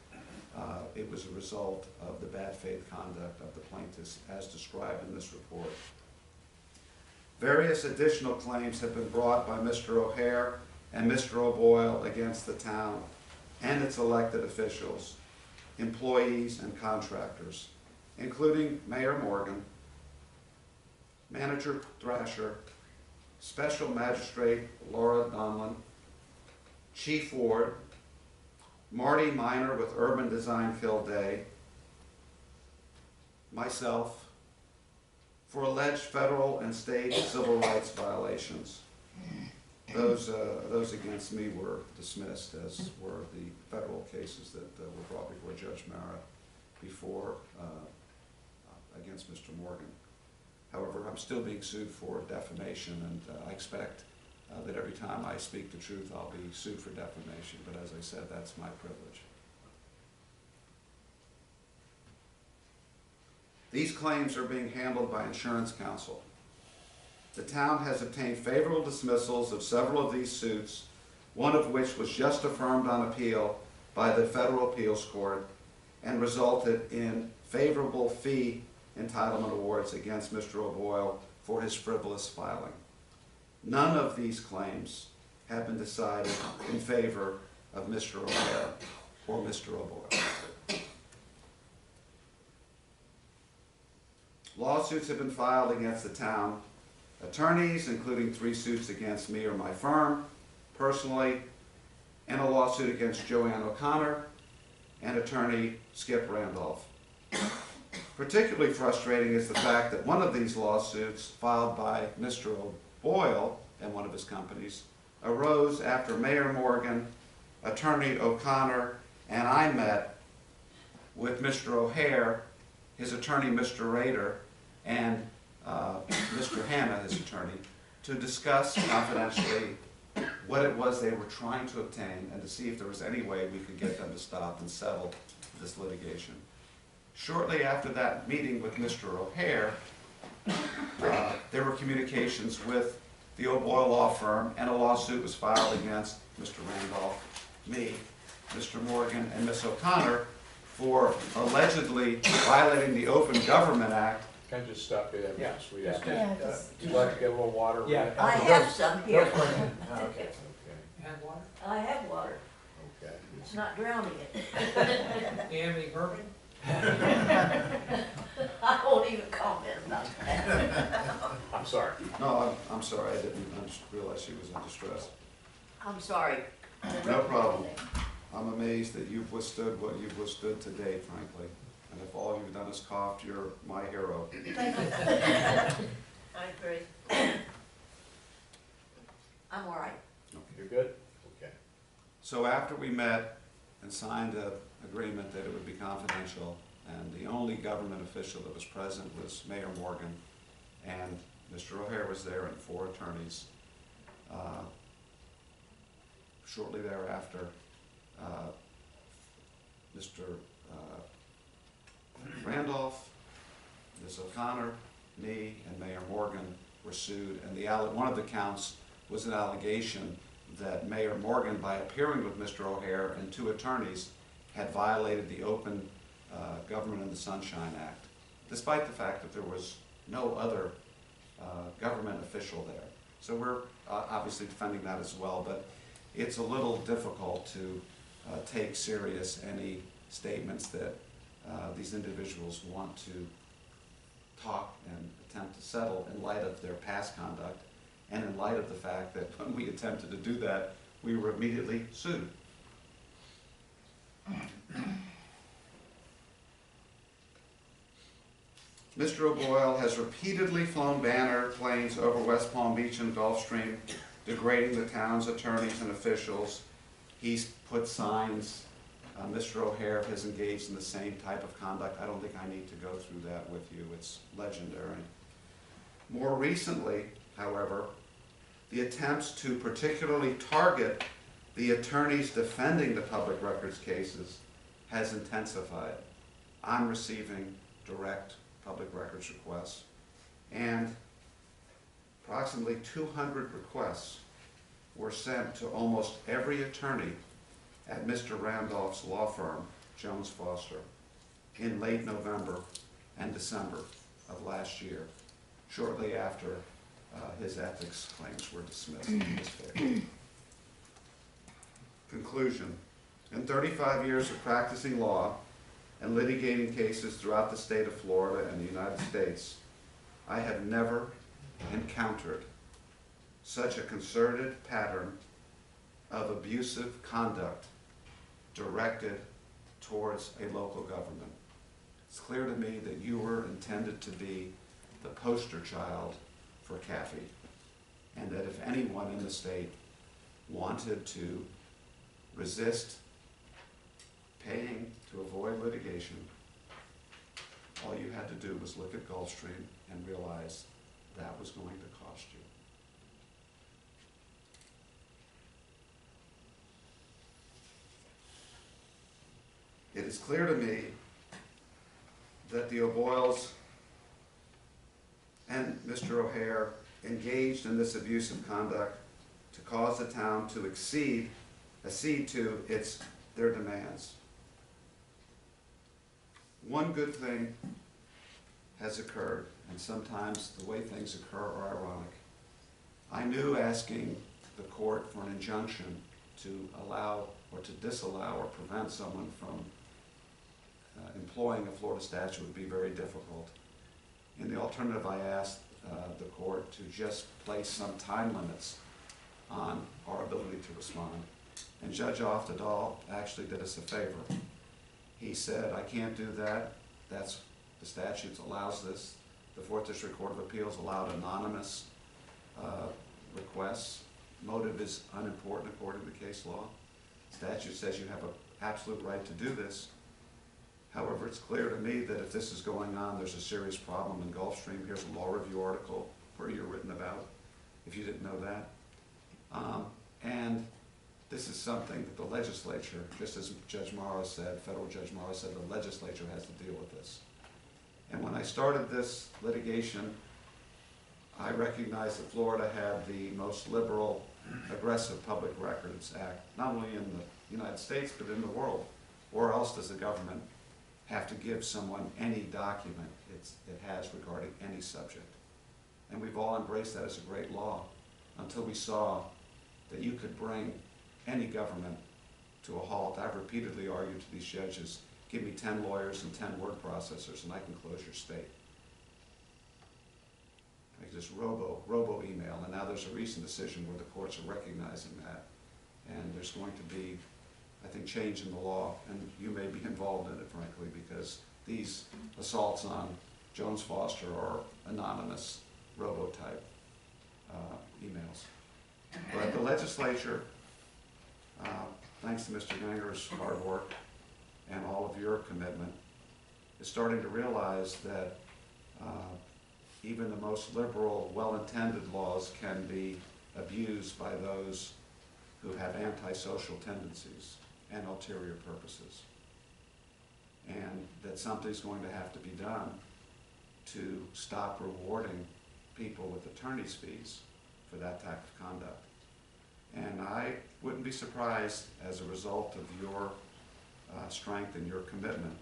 it was a result of the bad faith conduct of the plaintiffs as described in this report. Various additional claims have been brought by Mr. O'Hare and Mr. O'Boyle against the town and its elected officials, employees, and contractors, including Mayor Morgan, Manager Thrasher, Special Magistrate Laura Donlin, Chief Ward, Marty Miner with Urban Design Kildare, myself, for alleged federal and state civil rights violations. Those against me were dismissed, as were the federal cases that were brought before Judge Mara before against Mr. Morgan. However, I'm still being sued for defamation, and I expect that every time I speak the truth, I'll be sued for defamation. But as I said, that's my privilege. These claims are being handled by Insurance Counsel. The town has obtained favorable dismissals of several of these suits, one of which was just affirmed on appeal by the Federal Appeals Court and resulted in favorable fee entitlement awards against Mr. O'Boyle for his frivolous filing. None of these claims have been decided in favor of Mr. O'Hare or Mr. O'Boyle. Lawsuits have been filed against the town attorneys, including 3 suits against me or my firm personally, and a lawsuit against Joanne O'Connor and attorney Skip Randolph. Particularly frustrating is the fact that one of these lawsuits, filed by Mr. O'Boyle and one of his companies, arose after Mayor Morgan, attorney O'Connor, and I met with Mr. O'Hare, his attorney Mr. Rader, and Mr. Hanna, his attorney, to discuss confidentially what it was they were trying to obtain and to see if there was any way we could get them to stop and settle this litigation. Shortly after that meeting with Mr. O'Hare, there were communications with the O'Boyle Law Firm, and a lawsuit was filed against Mr. Randolph, me, Mr. Morgan, and Ms. O'Connor for allegedly violating the Open Government Act. Can I just stop you there? Yeah. Mrs. Sweet? Yeah, Would you like to get a little water? Yeah. I have some here. Okay. Okay, You have water? I have water. okay. It's not drowning it. Do you have any bourbon? I won't even comment about that. I'm sorry. No, I'm sorry, I just realize she was in distress. I'm sorry. No problem. I'm amazed that you've withstood what you've withstood to date, frankly. And if all you've done is coughed, you're my hero. I agree. I'm all right. You're good? Okay. So after we met and signed an agreement that it would be confidential, and the only government official that was present was Mayor Morgan, and Mr. O'Hare was there and 4 attorneys. Shortly thereafter, Mr. Randolph, Ms. O'Connor, me, and Mayor Morgan were sued, and one of the counts was an allegation that Mayor Morgan, by appearing with Mr. O'Hare and 2 attorneys, had violated the Open Government and the Sunshine Act, despite the fact that there was no other government official there. So we're obviously defending that as well, but it's a little difficult to take serious any statements that these individuals want to talk and attempt to settle in light of their past conduct, and in light of the fact that when we attempted to do that, we were immediately sued. Mr. O'Boyle has repeatedly flown banner planes over West Palm Beach and Gulfstream, degrading the town's attorneys and officials. He's put signs. Mr. O'Hare has engaged in the same type of conduct. I don't think I need to go through that with you. It's legendary. More recently, however, the attempts to particularly target the attorneys defending the public records cases has intensified. I'm receiving direct public records requests, and approximately 200 requests were sent to almost every attorney at Mr. Randolph's law firm, Jones Foster, in late November and December of last year, shortly after his ethics claims were dismissed in his favor. Conclusion. In 35 years of practicing law and litigating cases throughout the state of Florida and the United States, I have never encountered such a concerted pattern of abusive conduct directed towards a local government. It's clear to me that you were intended to be the poster child for CAFI, and that if anyone in the state wanted to resist paying to avoid litigation, all you had to do was look at Gulfstream and realize that was going to cost you. It is clear to me that the O'Boyles and Mr. O'Hare engaged in this abusive conduct to cause the town to accede to their demands. One good thing has occurred, and sometimes the way things occur are ironic. I knew asking the court for an injunction to allow or to disallow or prevent someone from employing a Florida statute would be very difficult. In the alternative, I asked the court to just place some time limits on our ability to respond. And Judge Oftedal actually did us a favor. He said, I can't do that. That's, the statute allows this. The Fourth District Court of Appeals allowed anonymous requests. Motive is unimportant according to case law. Statute says you have an absolute right to do this. However, it's clear to me that if this is going on, there's a serious problem in Gulfstream. Here's a law review article where you're written about, if you didn't know that. And this is something that the legislature, just as Judge Morrow said, federal Judge Morrow said, the legislature has to deal with this. And when I started this litigation, I recognized that Florida had the most liberal, aggressive Public Records Act, not only in the United States, but in the world. Where else does the government have to give someone any document it has regarding any subject? And we've all embraced that as a great law until we saw that you could bring any government to a halt. I've repeatedly argued to these judges, give me 10 lawyers and 10 word processors and I can close your state. Like this robo email, and now there's a recent decision where the courts are recognizing that. And there's going to be, I think, change in the law, and you may be involved in it, frankly, because these assaults on Jones Foster are anonymous robo-type emails. But the legislature, thanks to Mr. Ganger's hard work and all of your commitment, is starting to realize that even the most liberal, well-intended laws can be abused by those who have antisocial tendencies and ulterior purposes. And that something's going to have to be done to stop rewarding people with attorney's fees for that type of conduct. And I wouldn't be surprised, as a result of your strength and your commitment,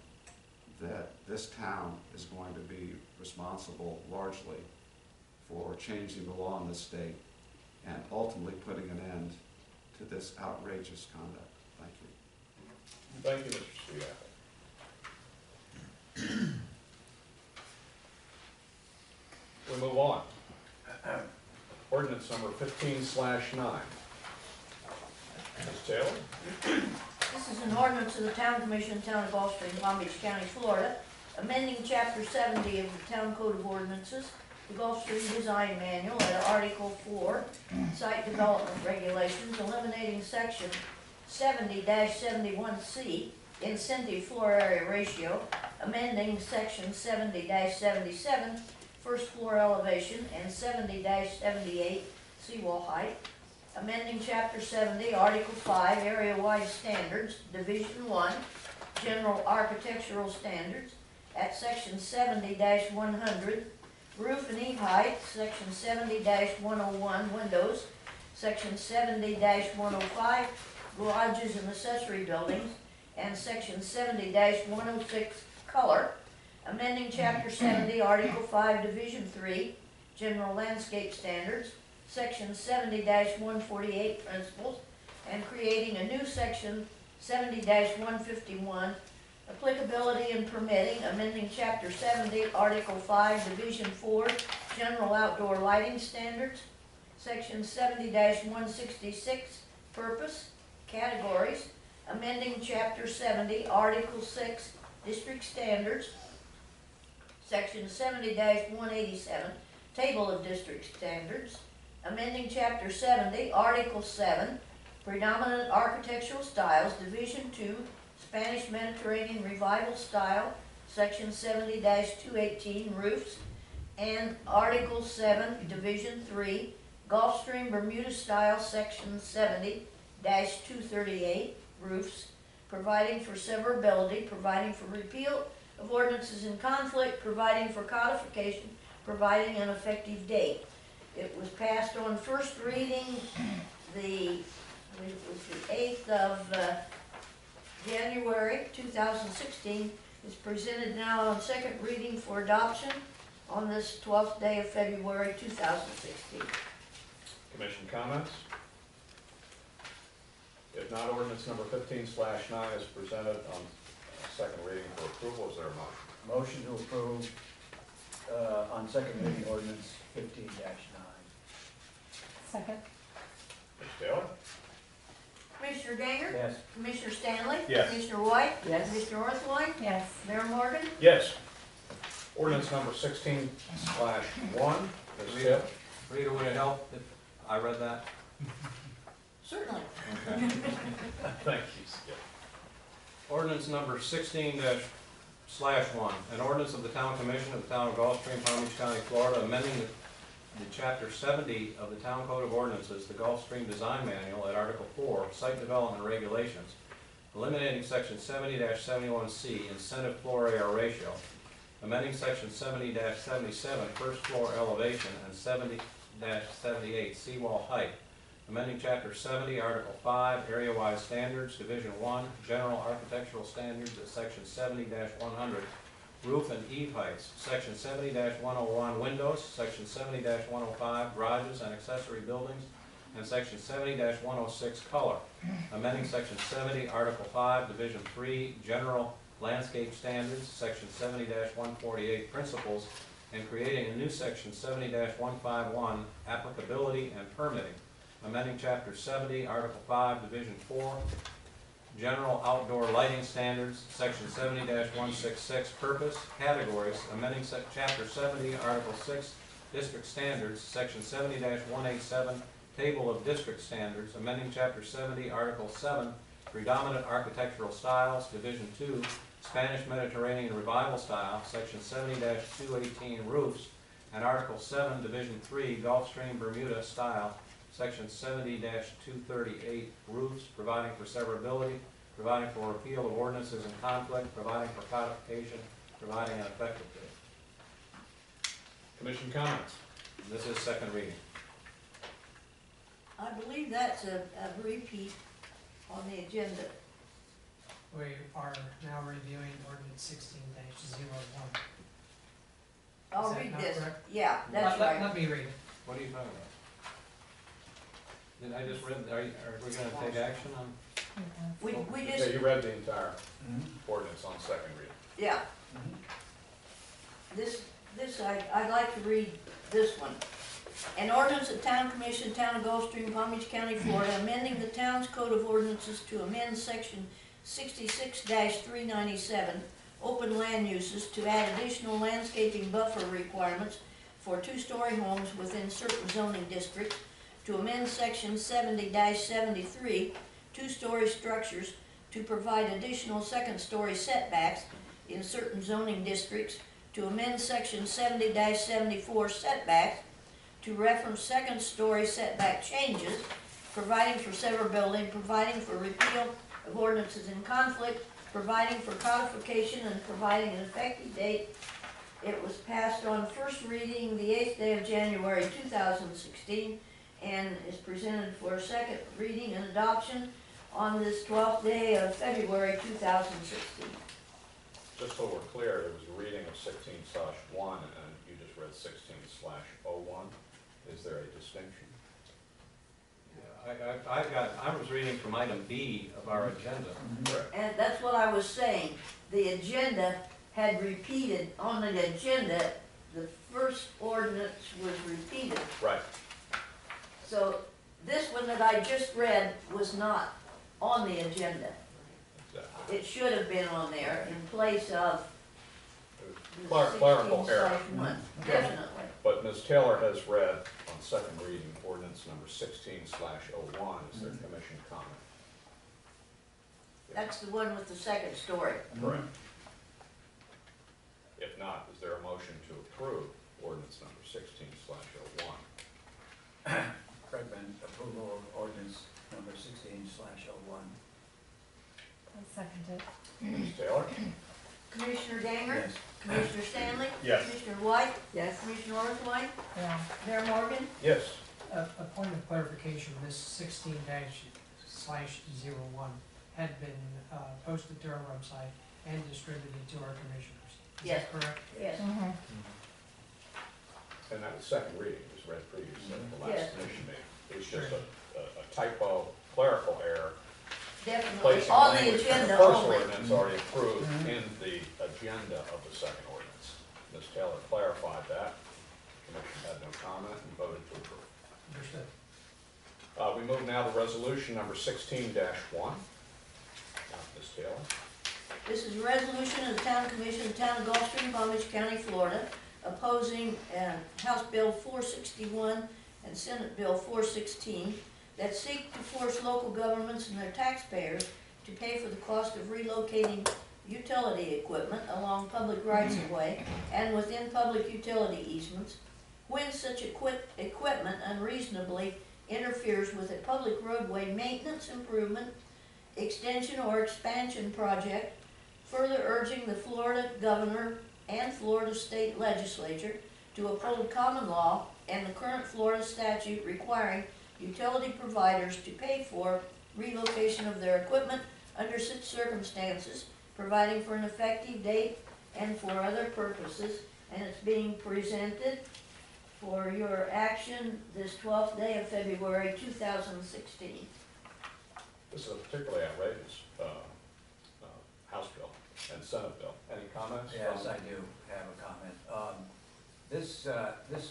that this town is going to be responsible largely for changing the law in this state and ultimately putting an end to this outrageous conduct. Thank you. Thank you, Mr. Spiegel. We move on. Ordinance number 15/9. Ms. Taylor? This is an ordinance of the Town Commission, Town of Gulfstream, Palm Beach County, Florida, amending Chapter 70 of the Town Code of Ordinances, the Gulfstream Design Manual at Article 4, Site Development Regulations, eliminating Section 70-71C, Incentive Floor Area Ratio, amending Section 70-77, First Floor Elevation, and 70-78, Seawall Height, amending Chapter 70, Article 5, Area-Wide Standards, Division 1, General Architectural Standards, at Section 70-100, Roof and Eave Height, Section 70-101, Windows, Section 70-105, Garages and Accessory Buildings, and Section 70-106, Color, amending Chapter 70, Article 5, Division 3, General Landscape Standards, Section 70-148, Principles, and creating a new Section 70-151, Applicability and Permitting, amending Chapter 70, Article 5, Division 4, General Outdoor Lighting Standards, Section 70-166, Purpose, Categories, amending Chapter 70, Article 6, District Standards, Section 70-187, Table of District Standards, amending Chapter 70, Article 7, Predominant Architectural Styles, Division 2, Spanish Mediterranean Revival Style, Section 70-218, Roofs, and Article 7, Division 3, Gulfstream Bermuda Style, Section 70-238, Roofs, providing for severability, providing for repeal of ordinances in conflict, providing for codification, providing an effective date. It was passed on first reading the 8th of January 2016. Is presented now on second reading for adoption on this 12th day of February 2016. Commission comments? If not, ordinance number 15/9 is presented on second reading for approval. Is there a motion? Motion to approve, on second reading ordinance 15-9. Second. Ms. Taylor? Commissioner Ganger? Yes. Commissioner Stanley? Yes. Commissioner White? Yes. Commissioner Orthwein? Yes. Mayor Morgan? Yes. Ordinance number 16/1. Ms. Tipp? Rita, would it help if I read that? Certainly. Thank you, Skip. Ordinance number 16/1, an ordinance of the Town Commission of the Town of Gulfstream, Palm Beach County, Florida, amending the Chapter 70 of the Town Code of Ordinances, the Gulfstream Design Manual, at Article 4, Site Development Regulations, eliminating Section 70-71C, incentive floor area ratio, amending Section 70-77, first floor elevation, and 70-78, seawall height, amending Chapter 70, Article 5, area-wise standards, Division 1, general architectural standards at Section 70-100, roof and eave heights, Section 70-101, windows, Section 70-105, garages and accessory buildings, and Section 70-106, color, amending Section 70, Article 5, Division 3, general landscape standards, Section 70-148, principles, and creating a new Section 70-151, applicability and permitting, amending Chapter 70, Article 5, Division 4, general outdoor lighting standards, Section 70-166, purpose, categories, amending Chapter 70, Article 6, district standards, Section 70-187, table of district standards, amending Chapter 70, Article 7, predominant architectural styles, Division 2, Spanish Mediterranean revival style, Section 70-218, roofs, and Article 7, Division 3, Gulfstream Bermuda style, Section 70-238, roofs, providing for severability, providing for repeal of ordinances in conflict, providing for codification, providing an effective date. Commission comments? This is second reading. I believe that's a repeat on the agenda. We are now reviewing ordinance 16-01. I'll Is that read not this. correct? Yeah, that's Let right. me read it. What are you talking about? Did I just read, are we gonna take action on? We Yeah, just, you read the entire ordinance on second reading. yeah. I'd like to read this one. An ordinance of Town Commission, Town of Gulfstream, Palm Beach County, Florida, amending the town's code of ordinances to amend Section 66-397, open land uses, to add additional landscaping buffer requirements for two-story homes within certain zoning districts, to amend Section 70-73, two-story structures, to provide additional second-story setbacks in certain zoning districts, to amend Section 70-74 setbacks, to reference second-story setback changes, providing for severability, providing for repeal of ordinances in conflict, providing for codification, and providing an effective date. It was passed on first reading the 8th day of January 2016 and is presented for second reading and adoption on this 12th day of February 2016. Just so we're clear, there was a reading of 16/1 and you just read 16/01. Is there a distinction? I was reading from item B of our agenda. Correct. And that's what I was saying. The agenda had repeated, on the agenda, the first ordinance was repeated. Right. So this one that I just read was not on the agenda. Exactly. It should have been on there in place of the Clerical error. 16/1, definitely. But Ms. Taylor has read on second reading ordinance number 16/01. Is there commission comment? That's the one with the second story. Correct. If not, is there a motion to approve ordinance number 16/01? Recommend approval of ordinance number 16/01. I second it. Ms. Taylor? Commissioner Ganger? Yes. Commissioner Stanley? Yes. Commissioner White? Yes. Commissioner Orthwein? Yeah. Mayor Morgan? Yes. A point of clarification, this 16-/01 had been posted to our website and distributed to our commissioners. Is Yes. that correct? Yes. Mm-hmm. And that was second reading, it was read previously at the last Yes. commission meeting. It was just a typo, clerical error definitely placing on the language from the agenda first only. ordinance already approved in the agenda of the second ordinance. Ms. Taylor clarified that. Commission had no comment and voted to approve. Understood. We move now to resolution number 16-1. Ms. Taylor. This is a resolution of the Town Commission of the Town of Gulfstream, Palm Beach County, Florida, opposing House Bill 461 and Senate Bill 416 that seek to force local governments and their taxpayers to pay for the cost of relocating utility equipment along public rights-of-way and within public utility easements when such equipment unreasonably interferes with a public roadway maintenance improvement, extension or expansion project, further urging the Florida governor and Florida state legislature to uphold common law and the current Florida statute requiring utility providers to pay for relocation of their equipment under such circumstances, providing for an effective date and for other purposes, and it's being presented for your action this 12th day of February 2016. This is a particularly outrageous House bill and Senate bill. Any comments? Yes, from- I do have a comment. This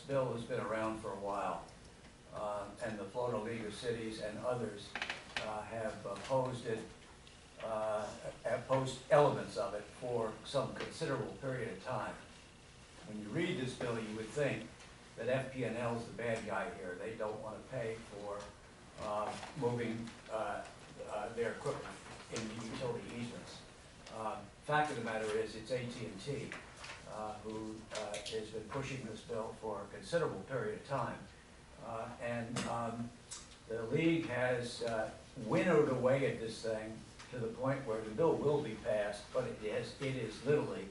bill has been around for a while, and the Florida League of Cities and others have opposed it, opposed elements of it for some considerable period of time. When you read this bill, you would think that FP&L is the bad guy here. They don't want to pay for moving their equipment in the utility easements. Fact of the matter is, it's AT&T who has been pushing this bill for a considerable period of time. The league has winnowed away at this thing to the point where the bill will be passed, but it is literally,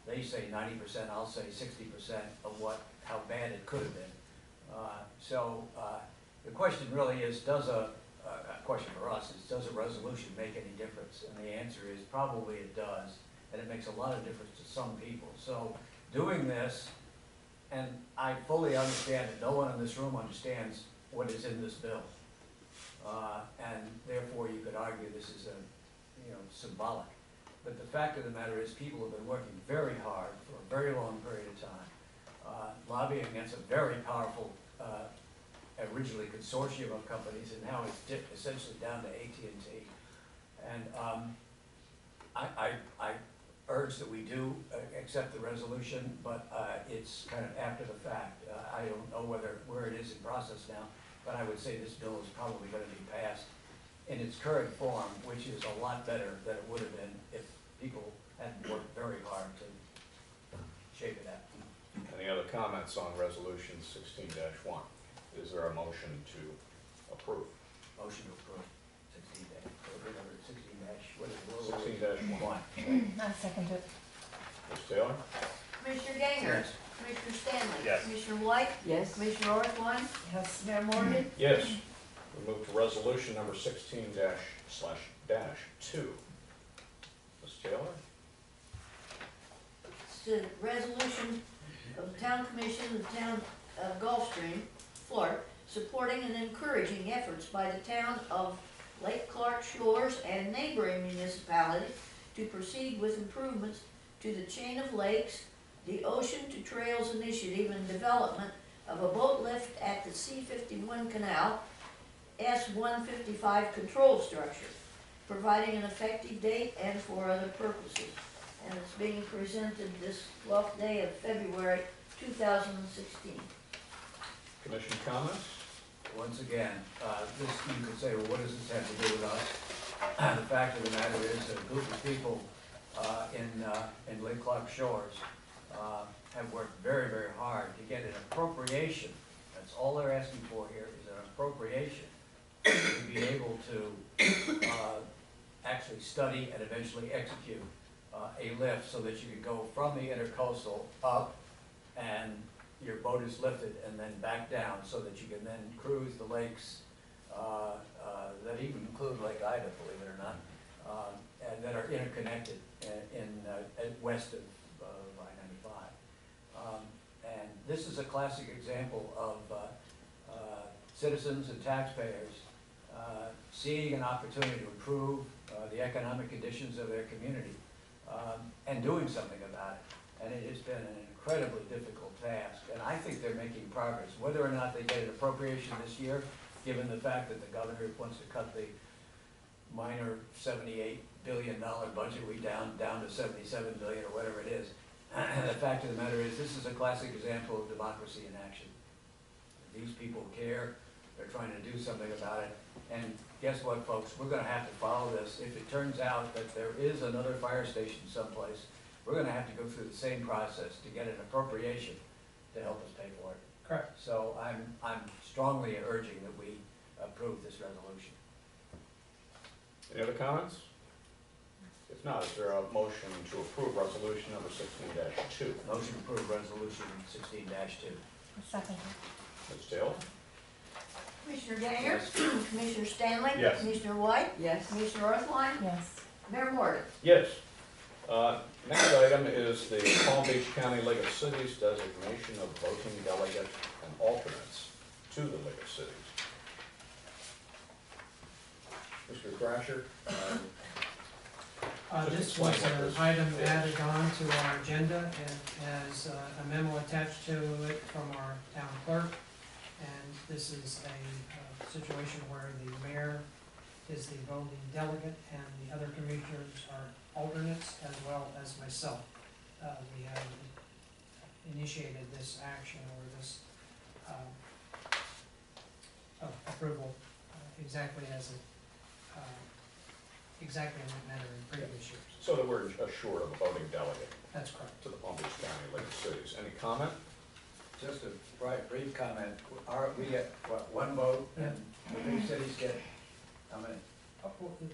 they say 90%, I'll say 60% of how bad it could have been. The question really is, a question for us is, does a resolution make any difference? And the answer is probably it does, and it makes a lot of difference to some people. So doing this, and I fully understand that no one in this room understands what is in this bill. And therefore you could argue this is symbolic. But the fact of the matter is, people have been working very hard for a very long period of time, lobbying against a very powerful, originally consortium of companies, and now it's essentially down to AT&T. And I urge that we do accept the resolution, but it's kind of after the fact. I don't know where it is in process now, but I would say this bill is probably going to be passed in its current form, which is a lot better than it would have been if people hadn't worked very hard to shape it out. Any other comments on resolution 16-1? Is there a motion to approve? Motion to approve 16 dash, or whatever, 16 dash, what is it? 16-1. I second it. Ms. Taylor? Commissioner Gainer. Yes. Commissioner Stanley. Yes. Commissioner White. Yes. Commissioner Orthwein. Yes. Mayor Morgan. Yes. We move to resolution number 16-2. Ms. Taylor? It's a resolution of the Town Commission of the Town of Gulfstream, Florida, supporting and encouraging efforts by the town of Lake Clark Shores and neighboring municipalities to proceed with improvements to the chain of lakes, the Ocean to Trails Initiative, and development of a boat lift at the C-51 Canal, S-155 control structure, providing an effective date and for other purposes. And it's being presented this 12th day of February 2016. Commission comments? Once again, you could say, well, what does this have to do with us? The fact of the matter is that a group of people in Lake Clark Shores have worked very, very hard to get an appropriation. That's all they're asking for here, is an appropriation to be able to actually study and eventually execute a lift so that you can go from the intercoastal up and your boat is lifted and then back down so that you can then cruise the lakes that even include Lake Ida, believe it or not, and that are interconnected west of I-95. And this is a classic example of citizens and taxpayers seeing an opportunity to improve the economic conditions of their community, and doing something about it. And it has been an incredibly difficult task, and I think they're making progress. Whether or not they get an appropriation this year, given the fact that the governor wants to cut the minor $78 billion budget we down to $77 billion or whatever it is. The fact of the matter is, this is a classic example of democracy in action. These people care, they're trying to do something about it, and guess what, folks, we're gonna have to follow this. If it turns out that there is another fire station someplace, we're gonna have to go through the same process to get an appropriation to help us pay for it. Correct. So I'm strongly urging that we approve this resolution. Any other comments? If not, is there a motion to approve resolution number 16-2? Motion to approve resolution 16-2. I'll second it. Ms. Taylor? Commissioner Ganger? Commissioner Stanley? Yes. Commissioner White? Yes. Commissioner Orthwein? Yes. Mayor Morgan? Yes. Next item is the Palm Beach County League of Cities designation of voting delegates and alternates to the League of Cities. Mr. Thrasher? This was an item added on to our agenda and as a memo attached to it from our town clerk. And this is a situation where the mayor is the voting delegate and the other commissioners are alternates as well as myself. We have initiated this action or this approval exactly as it exactly in that manner in previous years. So that we're assured of a voting delegate That's correct. to the Palm Beach County League of Cities. Any comment? Just a brief comment. We get, what, one vote, and the big cities get, how many?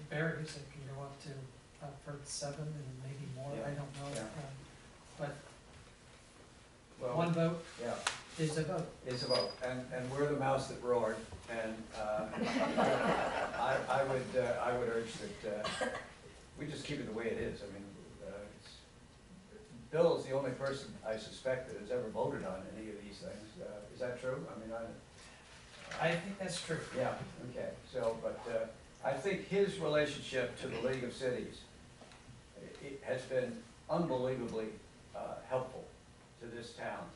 Barry said can go up to for 7 and maybe more, I don't know. Yeah. But Well, one vote Yeah, is a vote. it's a vote, and we're the mouse that roared, and I would urge that we just keep it the way it is. I mean, Bill is the only person I suspect that has ever voted on any of these things. Is that true? I mean, I think that's true. yeah, okay, so, but I think his relationship to the League of Cities, it has been unbelievably helpful to this town.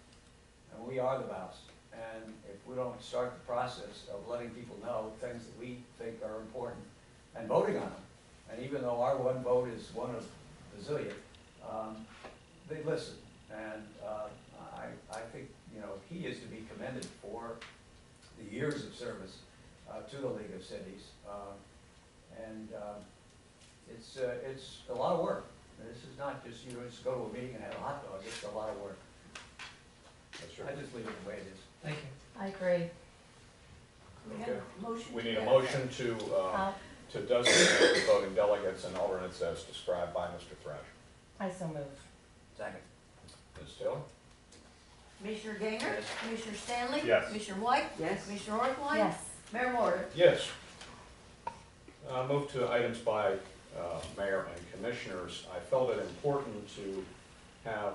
And we are the mouse, and if we don't start the process of letting people know things that we think are important, and voting on them, and even though our one vote is one of a zillion, they listen, and I think, you know, he is to be commended for the years of service to the League of Cities, and it's a lot of work. This is not just, you know, just go to a meeting and have a hot dog, it's a lot of work. That's true. I just leave it the way it is. Thank you. I agree. We have a motion. We need to a that motion to designate the voting delegates and alternates as described by Mr. Thrasher. I so move. Second. Ms. Taylor? Commissioner Ganger? Yes. Commissioner Stanley? Yes. Commissioner White? Yes. Commissioner Orthwein? Yes. Mayor Morgan? Yes. Move to items by mayor and commissioners. I felt it important to have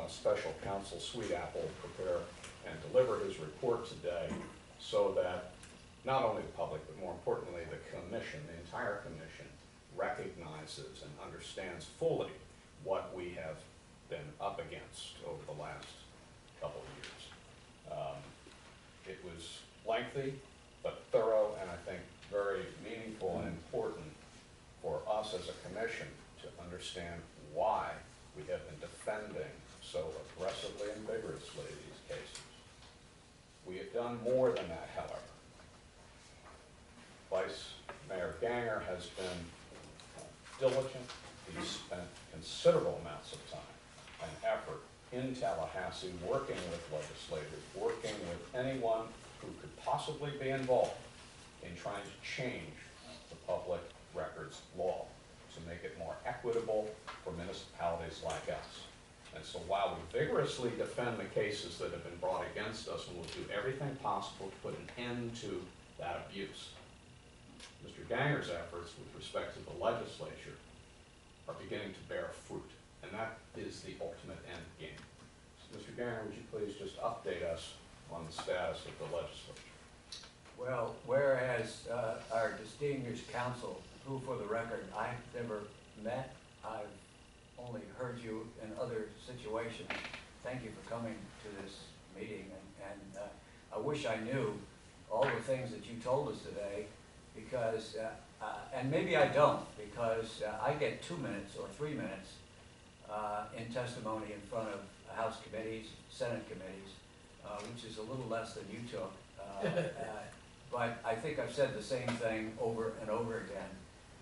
special counsel Sweetapple prepare and deliver his report today so that not only the public, but more importantly, the commission, the entire commission, recognizes and understands fully what we have been up against over the last couple of years. It was lengthy, but thorough, and I think very meaningful and important for us as a commission to understand why we have been defending so aggressively and vigorously these cases. We have done more than that, however. Vice Mayor Ganger has been diligent. He's spent considerable amounts of time and effort in Tallahassee, working with legislators, working with anyone who could possibly be involved in trying to change the public records law to make it more equitable for municipalities like us. And so while we vigorously defend the cases that have been brought against us, and we'll do everything possible to put an end to that abuse, Mr. Ganger's efforts with respect to the legislature are beginning to bear fruit, and that is the ultimate end game. So, Mr. Ganger, would you please just update us on the status of the legislature? Well, whereas our distinguished counsel, who for the record I've never met, I've only heard you in other situations, thank you for coming to this meeting, and I wish I knew all the things that you told us today, because, and maybe I don't, because I get 2 minutes or 3 minutes in testimony in front of House committees, Senate committees, which is a little less than you took. But I think I've said the same thing over and over again,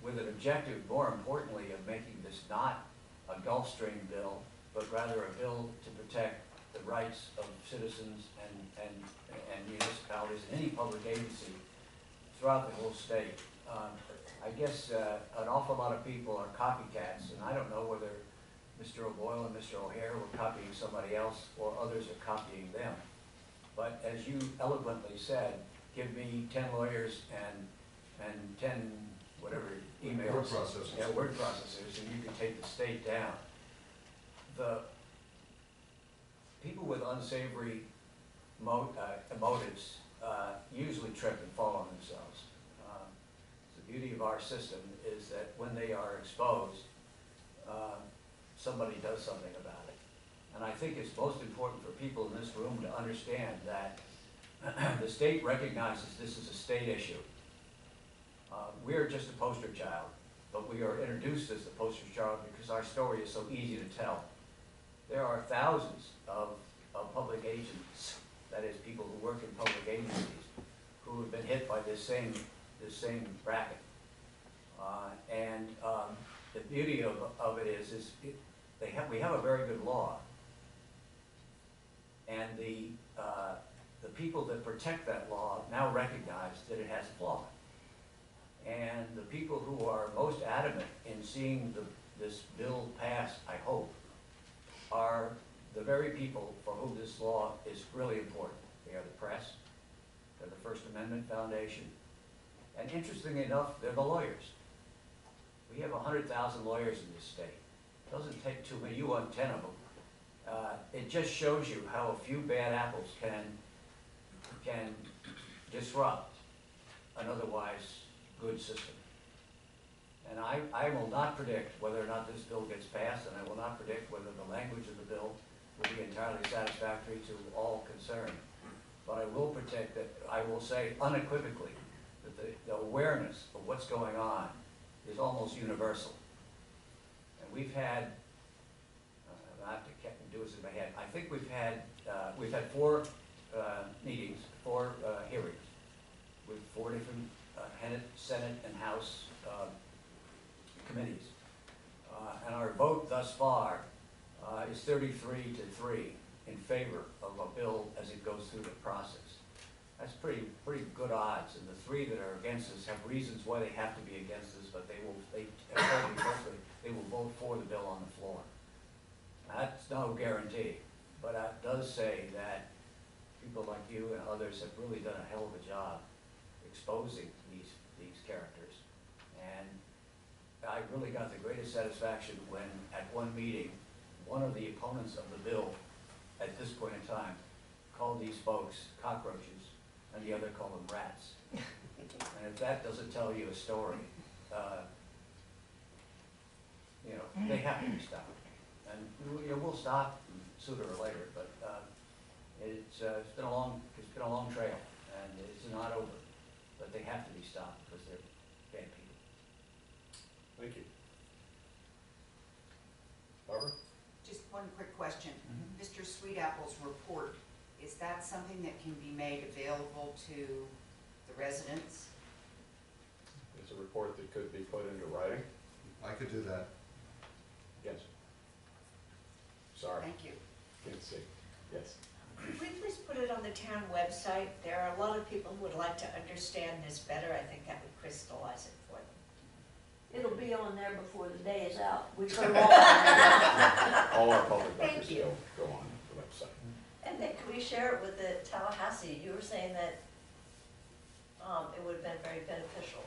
with an objective, more importantly, of making this not a Gulfstream bill, but rather a bill to protect the rights of citizens and municipalities and any public agency throughout the whole state. I guess an awful lot of people are copycats, and I don't know whether Mr. O'Boyle and Mr. O'Hare were copying somebody else or others are copying them. But as you eloquently said, give me 10 lawyers and 10 whatever emails. Word processors. Yeah, word processors, and you can take the state down. The people with unsavory motives usually trip and fall on themselves. The beauty of our system is that when they are exposed, somebody does something about it. And I think it's most important for people in this room to understand that the state recognizes this is a state issue. We're just a poster child, but we are introduced as the poster child because our story is so easy to tell. There are thousands of public agents, that is, people who work in public agencies, who have been hit by this same racket. The beauty of it is we have a very good law, and the people that protect that law now recognize that it has a flaw. And the people who are most adamant in seeing this bill pass, I hope, are the very people for whom this law is really important. They are the press, they're the First Amendment Foundation, and interestingly enough, they're the lawyers. We have 100,000 lawyers in this state. It doesn't take too many, you want 10 of them. It just shows you how a few bad apples can disrupt an otherwise good system. And I will not predict whether or not this bill gets passed, and I will not predict whether the language of the bill will be entirely satisfactory to all concerned. But I will predict that, I will say unequivocally, that the awareness of what's going on is almost universal. And we've had, I have to do this in my head, I think we've had 4 meetings, 4 hearings with 4 different Senate and House committees. And our vote thus far is 33-3 in favor of a bill as it goes through the process. That's pretty good odds, and the 3 that are against us have reasons why they have to be against us, but they will vote for the bill on the floor. That's no guarantee, but that does say that people like you and others have really done a hell of a job exposing these characters. And I really got the greatest satisfaction when, at one meeting, one of the opponents of the bill, at this point in time, called these folks cockroaches, and the other called them rats. And if that doesn't tell you a story, they have to be stopped. And we'll stop sooner or later, but it's been a long trail, and it's not over. But they have to be stopped because they're bad people. Thank you. Barbara? Just one quick question. Mr. Sweetapple's report, is that something that can be made available to the residents? It's a report that could be put into writing. I could do that. Yes. Sorry, Thank you. can't see. Yes. Could we please put it on the town website? There are a lot of people who would like to understand this better. I think that would crystallize it for them. It'll be on there before the day is out. We put it all on there. All our public Thank records you. go on the website. And then could we share it with the Tallahassee? You were saying that it would have been very beneficial.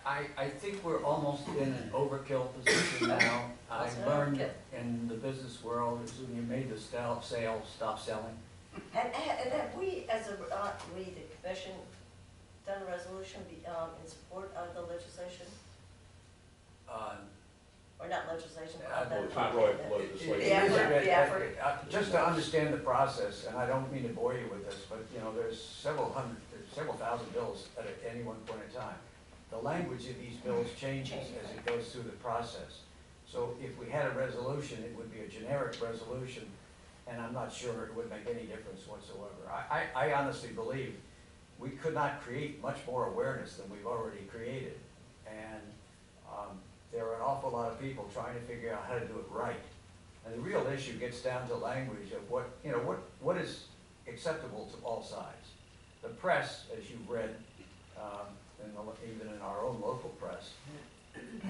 I think we're almost in an overkill position now. I What's an learned overkill? in the business world is when you made the sale, stop selling. And have we, as we, the commission, done a resolution in support of the legislation? Or not legislation, but Well, the. it's not really legislation. The effort. Just to understand the process, and I don't mean to bore you with this, but, you know, there's several thousand bills at any one point in time. The language of these bills changes as it goes through the process. So if we had a resolution, it would be a generic resolution, and I'm not sure it would make any difference whatsoever. I honestly believe we could not create much more awareness than we've already created. And there are an awful lot of people trying to figure out how to do it right. And the real issue gets down to language of what is acceptable to all sides. The press, as you've read, even in our own local press,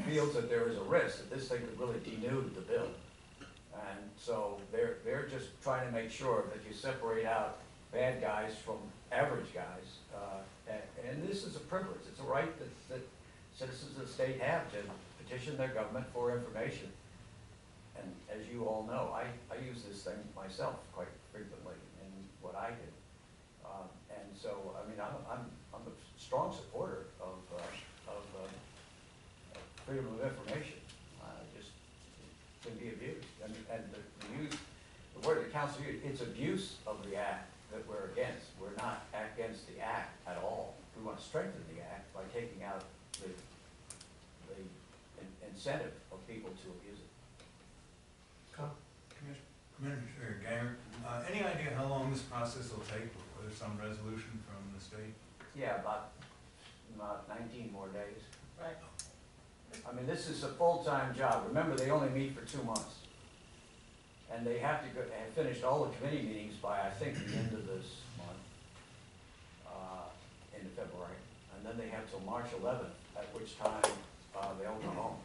feels that there is a risk that this thing could really denude the bill. And so they're just trying to make sure that you separate out bad guys from average guys. And this is a privilege. It's a right that citizens of the state have to petition their government for information. And as you all know, I use this thing myself quite frequently in what I do. And so, I mean, I'm a strong supporter of freedom of information. Just it can be abused. And the word that council used, it's abuse of the act that we're against. We're not against the act at all. We want to strengthen the act by taking out the incentive of people to abuse it. Commissioner Ganger, any idea how long this process will take before there's some resolution from the state? Yeah, about 19 more days. Right. I mean, this is a full-time job. Remember, they only meet for 2 months. And they have to have finished all the committee meetings by, I think, the end of this month, into February. And then they have till March 11th, at which time they'll go home.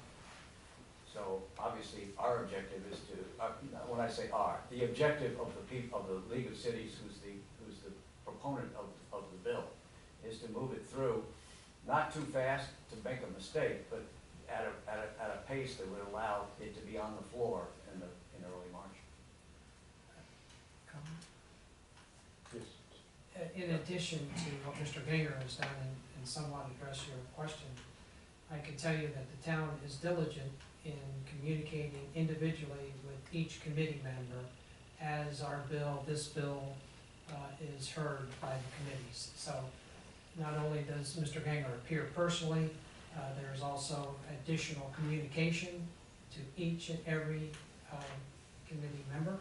So obviously, our objective is to, when I say our, the objective of the League of Cities, who's the proponent of the bill, is to move it through, not too fast to make a mistake, but at a pace that would allow it to be on the floor in early March. In addition to what Mr. Ganger has done and somewhat address your question, I can tell you that the town is diligent in communicating individually with each committee member as this bill is heard by the committees. So not only does Mr. Ganger appear personally, there's also additional communication to each and every committee member,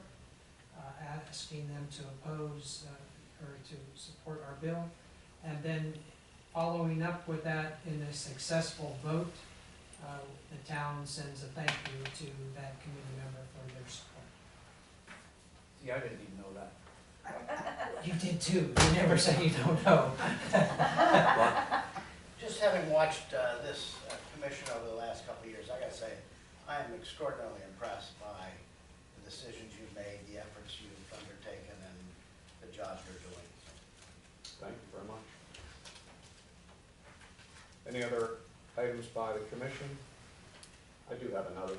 asking them to oppose or to support our bill. And then following up with that in a successful vote, the town sends a thank you to that committee member for their support. See, I didn't even know that. You did too. You never say you don't know. Just having watched this commission over the last couple of years, I gotta say, I am extraordinarily impressed by the decisions you've made, the efforts you've undertaken, and the jobs you're doing. Thank you very much. Any other items by the commission? I do have another.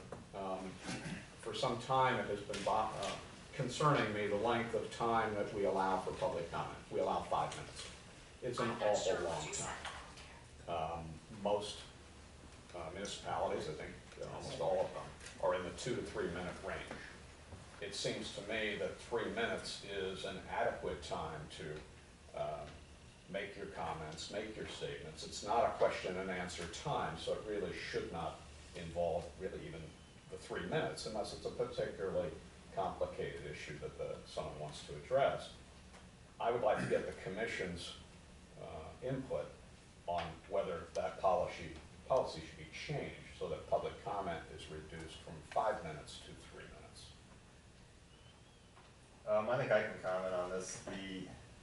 For some time, it has been concerning me the length of time that we allow for public comment. We allow 5 minutes. It's an awful long time. Most municipalities, I think almost all of them, are in the 2 to 3 minute range. It seems to me that 3 minutes is an adequate time to make your comments, make your statements. It's not a question and answer time, so it really should not involve really even the 3 minutes unless it's a particularly complicated issue that someone wants to address. I would like to get the commission's input on whether that policy should be changed so that public comment is reduced from 5 minutes to 3 minutes. I think I can comment on this.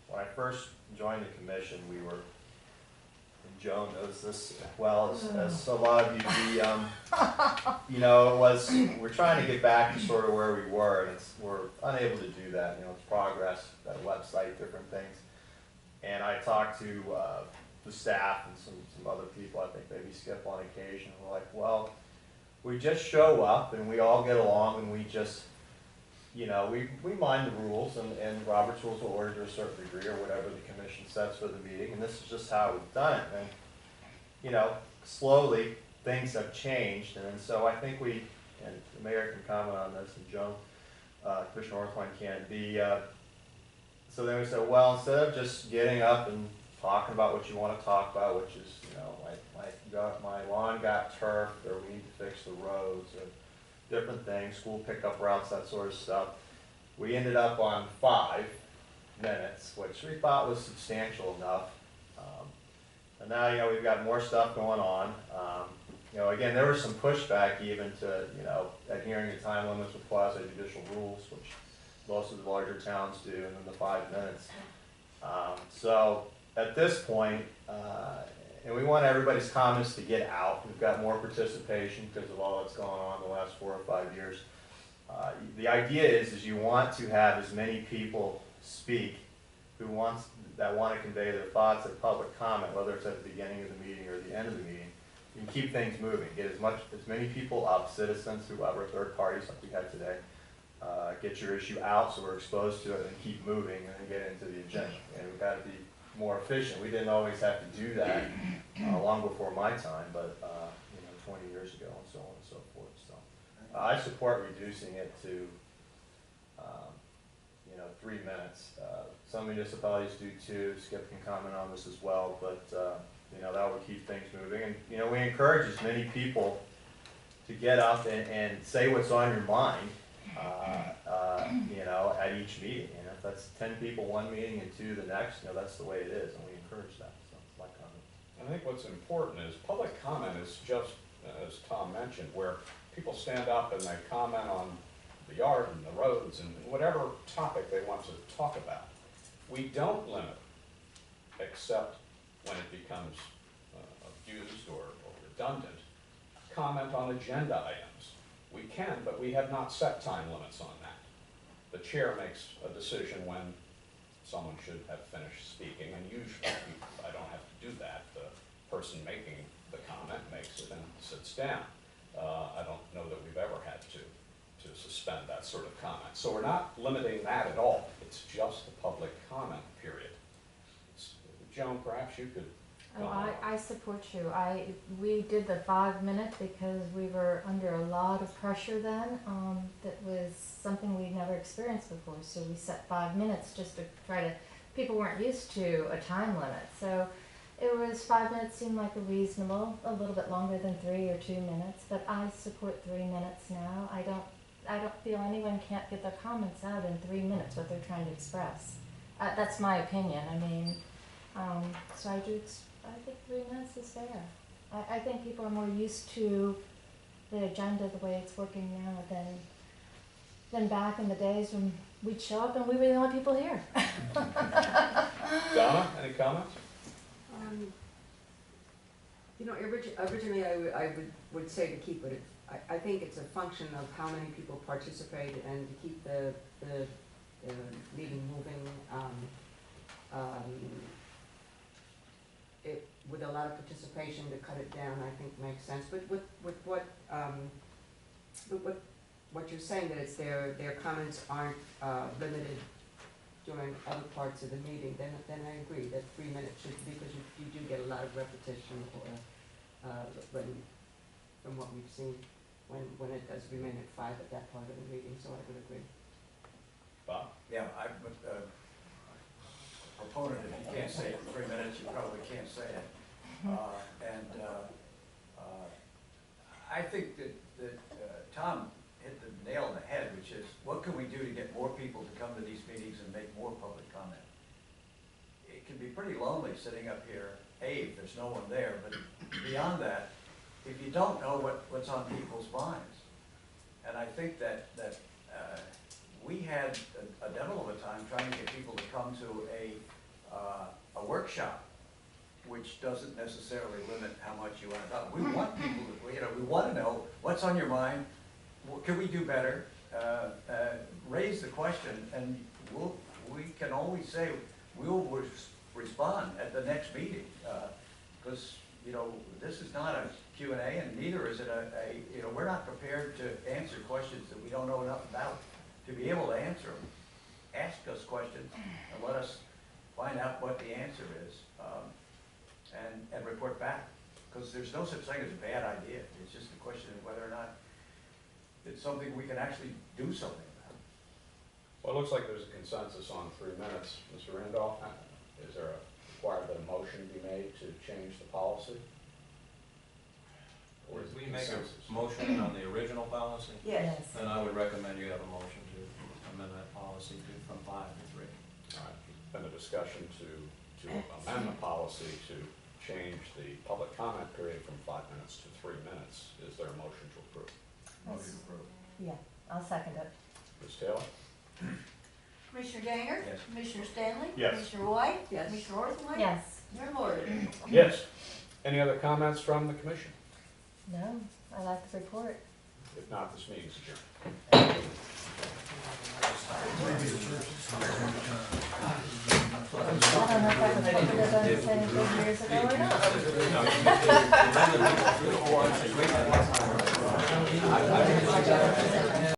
When I first joined the commission, we were, and Joan knows this well as a lot of you, you know, we're trying to get back to sort of where we were, and we're unable to do that. You know, it's progress, that website, different things. And I talked to the staff and some other people, I think maybe Skip on occasion, we're like, well, we just show up and we all get along and we just you know, we mind the rules and Robert's Rules of Order to a certain degree or whatever the commission sets for the meeting, and this is just how we've done it. And, you know, slowly, things have changed, and so I think we, and the mayor can comment on this, and Joan, Commissioner Orthwein can, so then we said, well, instead of just getting up and talking about what you want to talk about, which is, you know, my lawn got turfed, or we need to fix the roads, or different things, school pickup routes, that sort of stuff. We ended up on 5 minutes, which we thought was substantial enough. And now, you know, we've got more stuff going on. You know, again, there was some pushback even to, you know, adhering to time limits with quasi-judicial rules, which most of the larger towns do, and then the 5 minutes. So at this point, and we want everybody's comments to get out. We've got more participation because of all that's gone on the last 4 or 5 years. The idea is you want to have as many people speak that want to convey their thoughts at public comment, whether it's at the beginning of the meeting or the end of the meeting. You can keep things moving. Get as many people up, citizens, whoever, third parties like we had today. Get your issue out so we're exposed to it, and keep moving, and then get into the agenda. And we've got to be more efficient. We didn't always have to do that long before my time, but you know, 20 years ago, and so on and so forth. So I support reducing it to you know, 3 minutes. Some municipalities do too. Skip can comment on this as well, but you know, that would keep things moving. And you know, we encourage as many people to get up and say what's on your mind. You know, at each meeting. And if that's 10 people one meeting and 2 the next, you know, that's the way it is, and we encourage that. So it's my comment. And I think what's important is public comment is just, as Tom mentioned, where people stand up and they comment on the yard and the roads and whatever topic they want to talk about. We don't limit, except when it becomes abused or redundant, comment on agenda items. We can, but we have not set time limits on that. The chair makes a decision when someone should have finished speaking, and usually I don't have to do that. The person making the comment makes it and sits down. I don't know that we've ever had to suspend that sort of comment. So we're not limiting that at all. It's just the public comment period. Joan, perhaps you could. Oh, I support you. We did the 5 minute because we were under a lot of pressure then. That was something we'd never experienced before. So we set 5 minutes just to try to, people weren't used to a time limit. So it was 5 minutes seemed like a reasonable, a little bit longer than 3 or 2 minutes, but I support 3 minutes now. I don't feel anyone can't get their comments out in 3 minutes, what they're trying to express. That's my opinion. I mean, so I think 3 minutes is fair. I think people are more used to the agenda the way it's working now than back in the days when we'd show up and we were the only people here. Donna, any comments? You know, originally I would say to keep it. I think it's a function of how many people participate and to keep the meeting moving. With a lot of participation, to cut it down, I think makes sense. But with what you're saying, that it's their comments aren't limited during other parts of the meeting, then I agree that 3 minutes should, because you do get a lot of repetition, or from what we've seen, when it does remain at 5 at that part of the meeting. So I would agree. Bob? Yeah, I'm a proponent. If you can't say it in 3 minutes, you probably can't say it. I think that Tom hit the nail on the head, which is, what can we do to get more people to come to these meetings and make more public comment? It can be pretty lonely sitting up here, if there's no one there, but beyond that, if you don't know what's on people's minds. And I think that we had a devil of a time trying to get people to come to a workshop, which doesn't necessarily limit how much you want to talk. We want people to, we want to know what's on your mind. What can we do better? Raise the question, and we can always say we'll respond at the next meeting, because this is not a Q&A, and neither is it we're not prepared to answer questions that we don't know enough about. to be able to answer them, ask us questions and let us find out what the answer is, and report back. Because there's no such thing as a bad idea. It's just a question of whether or not it's something we can actually do something about. Well, it looks like there's a consensus on 3 minutes. Mr. Randolph, is there required that a motion be made to change the policy? Or is If it we make consensus? a motion on the original policy, Yes. then I would recommend you have a motion to amend that policy from 5 to 3. All right, there's been a discussion to amend the policy to change the public comment period from 5 minutes to 3 minutes. Is there a motion to approve? Motion approved. Yeah, I'll second it. Ms. Taylor? Commissioner Gainer? Yes. Commissioner Stanley? Yes. Commissioner White? Yes. Commissioner Orthley? Yes. Mayor Morgan? Yes. Any other comments from the commission? No, I like the report. If not, this meeting is adjourned. I don't know if that was what we were done saying 3 years ago or not.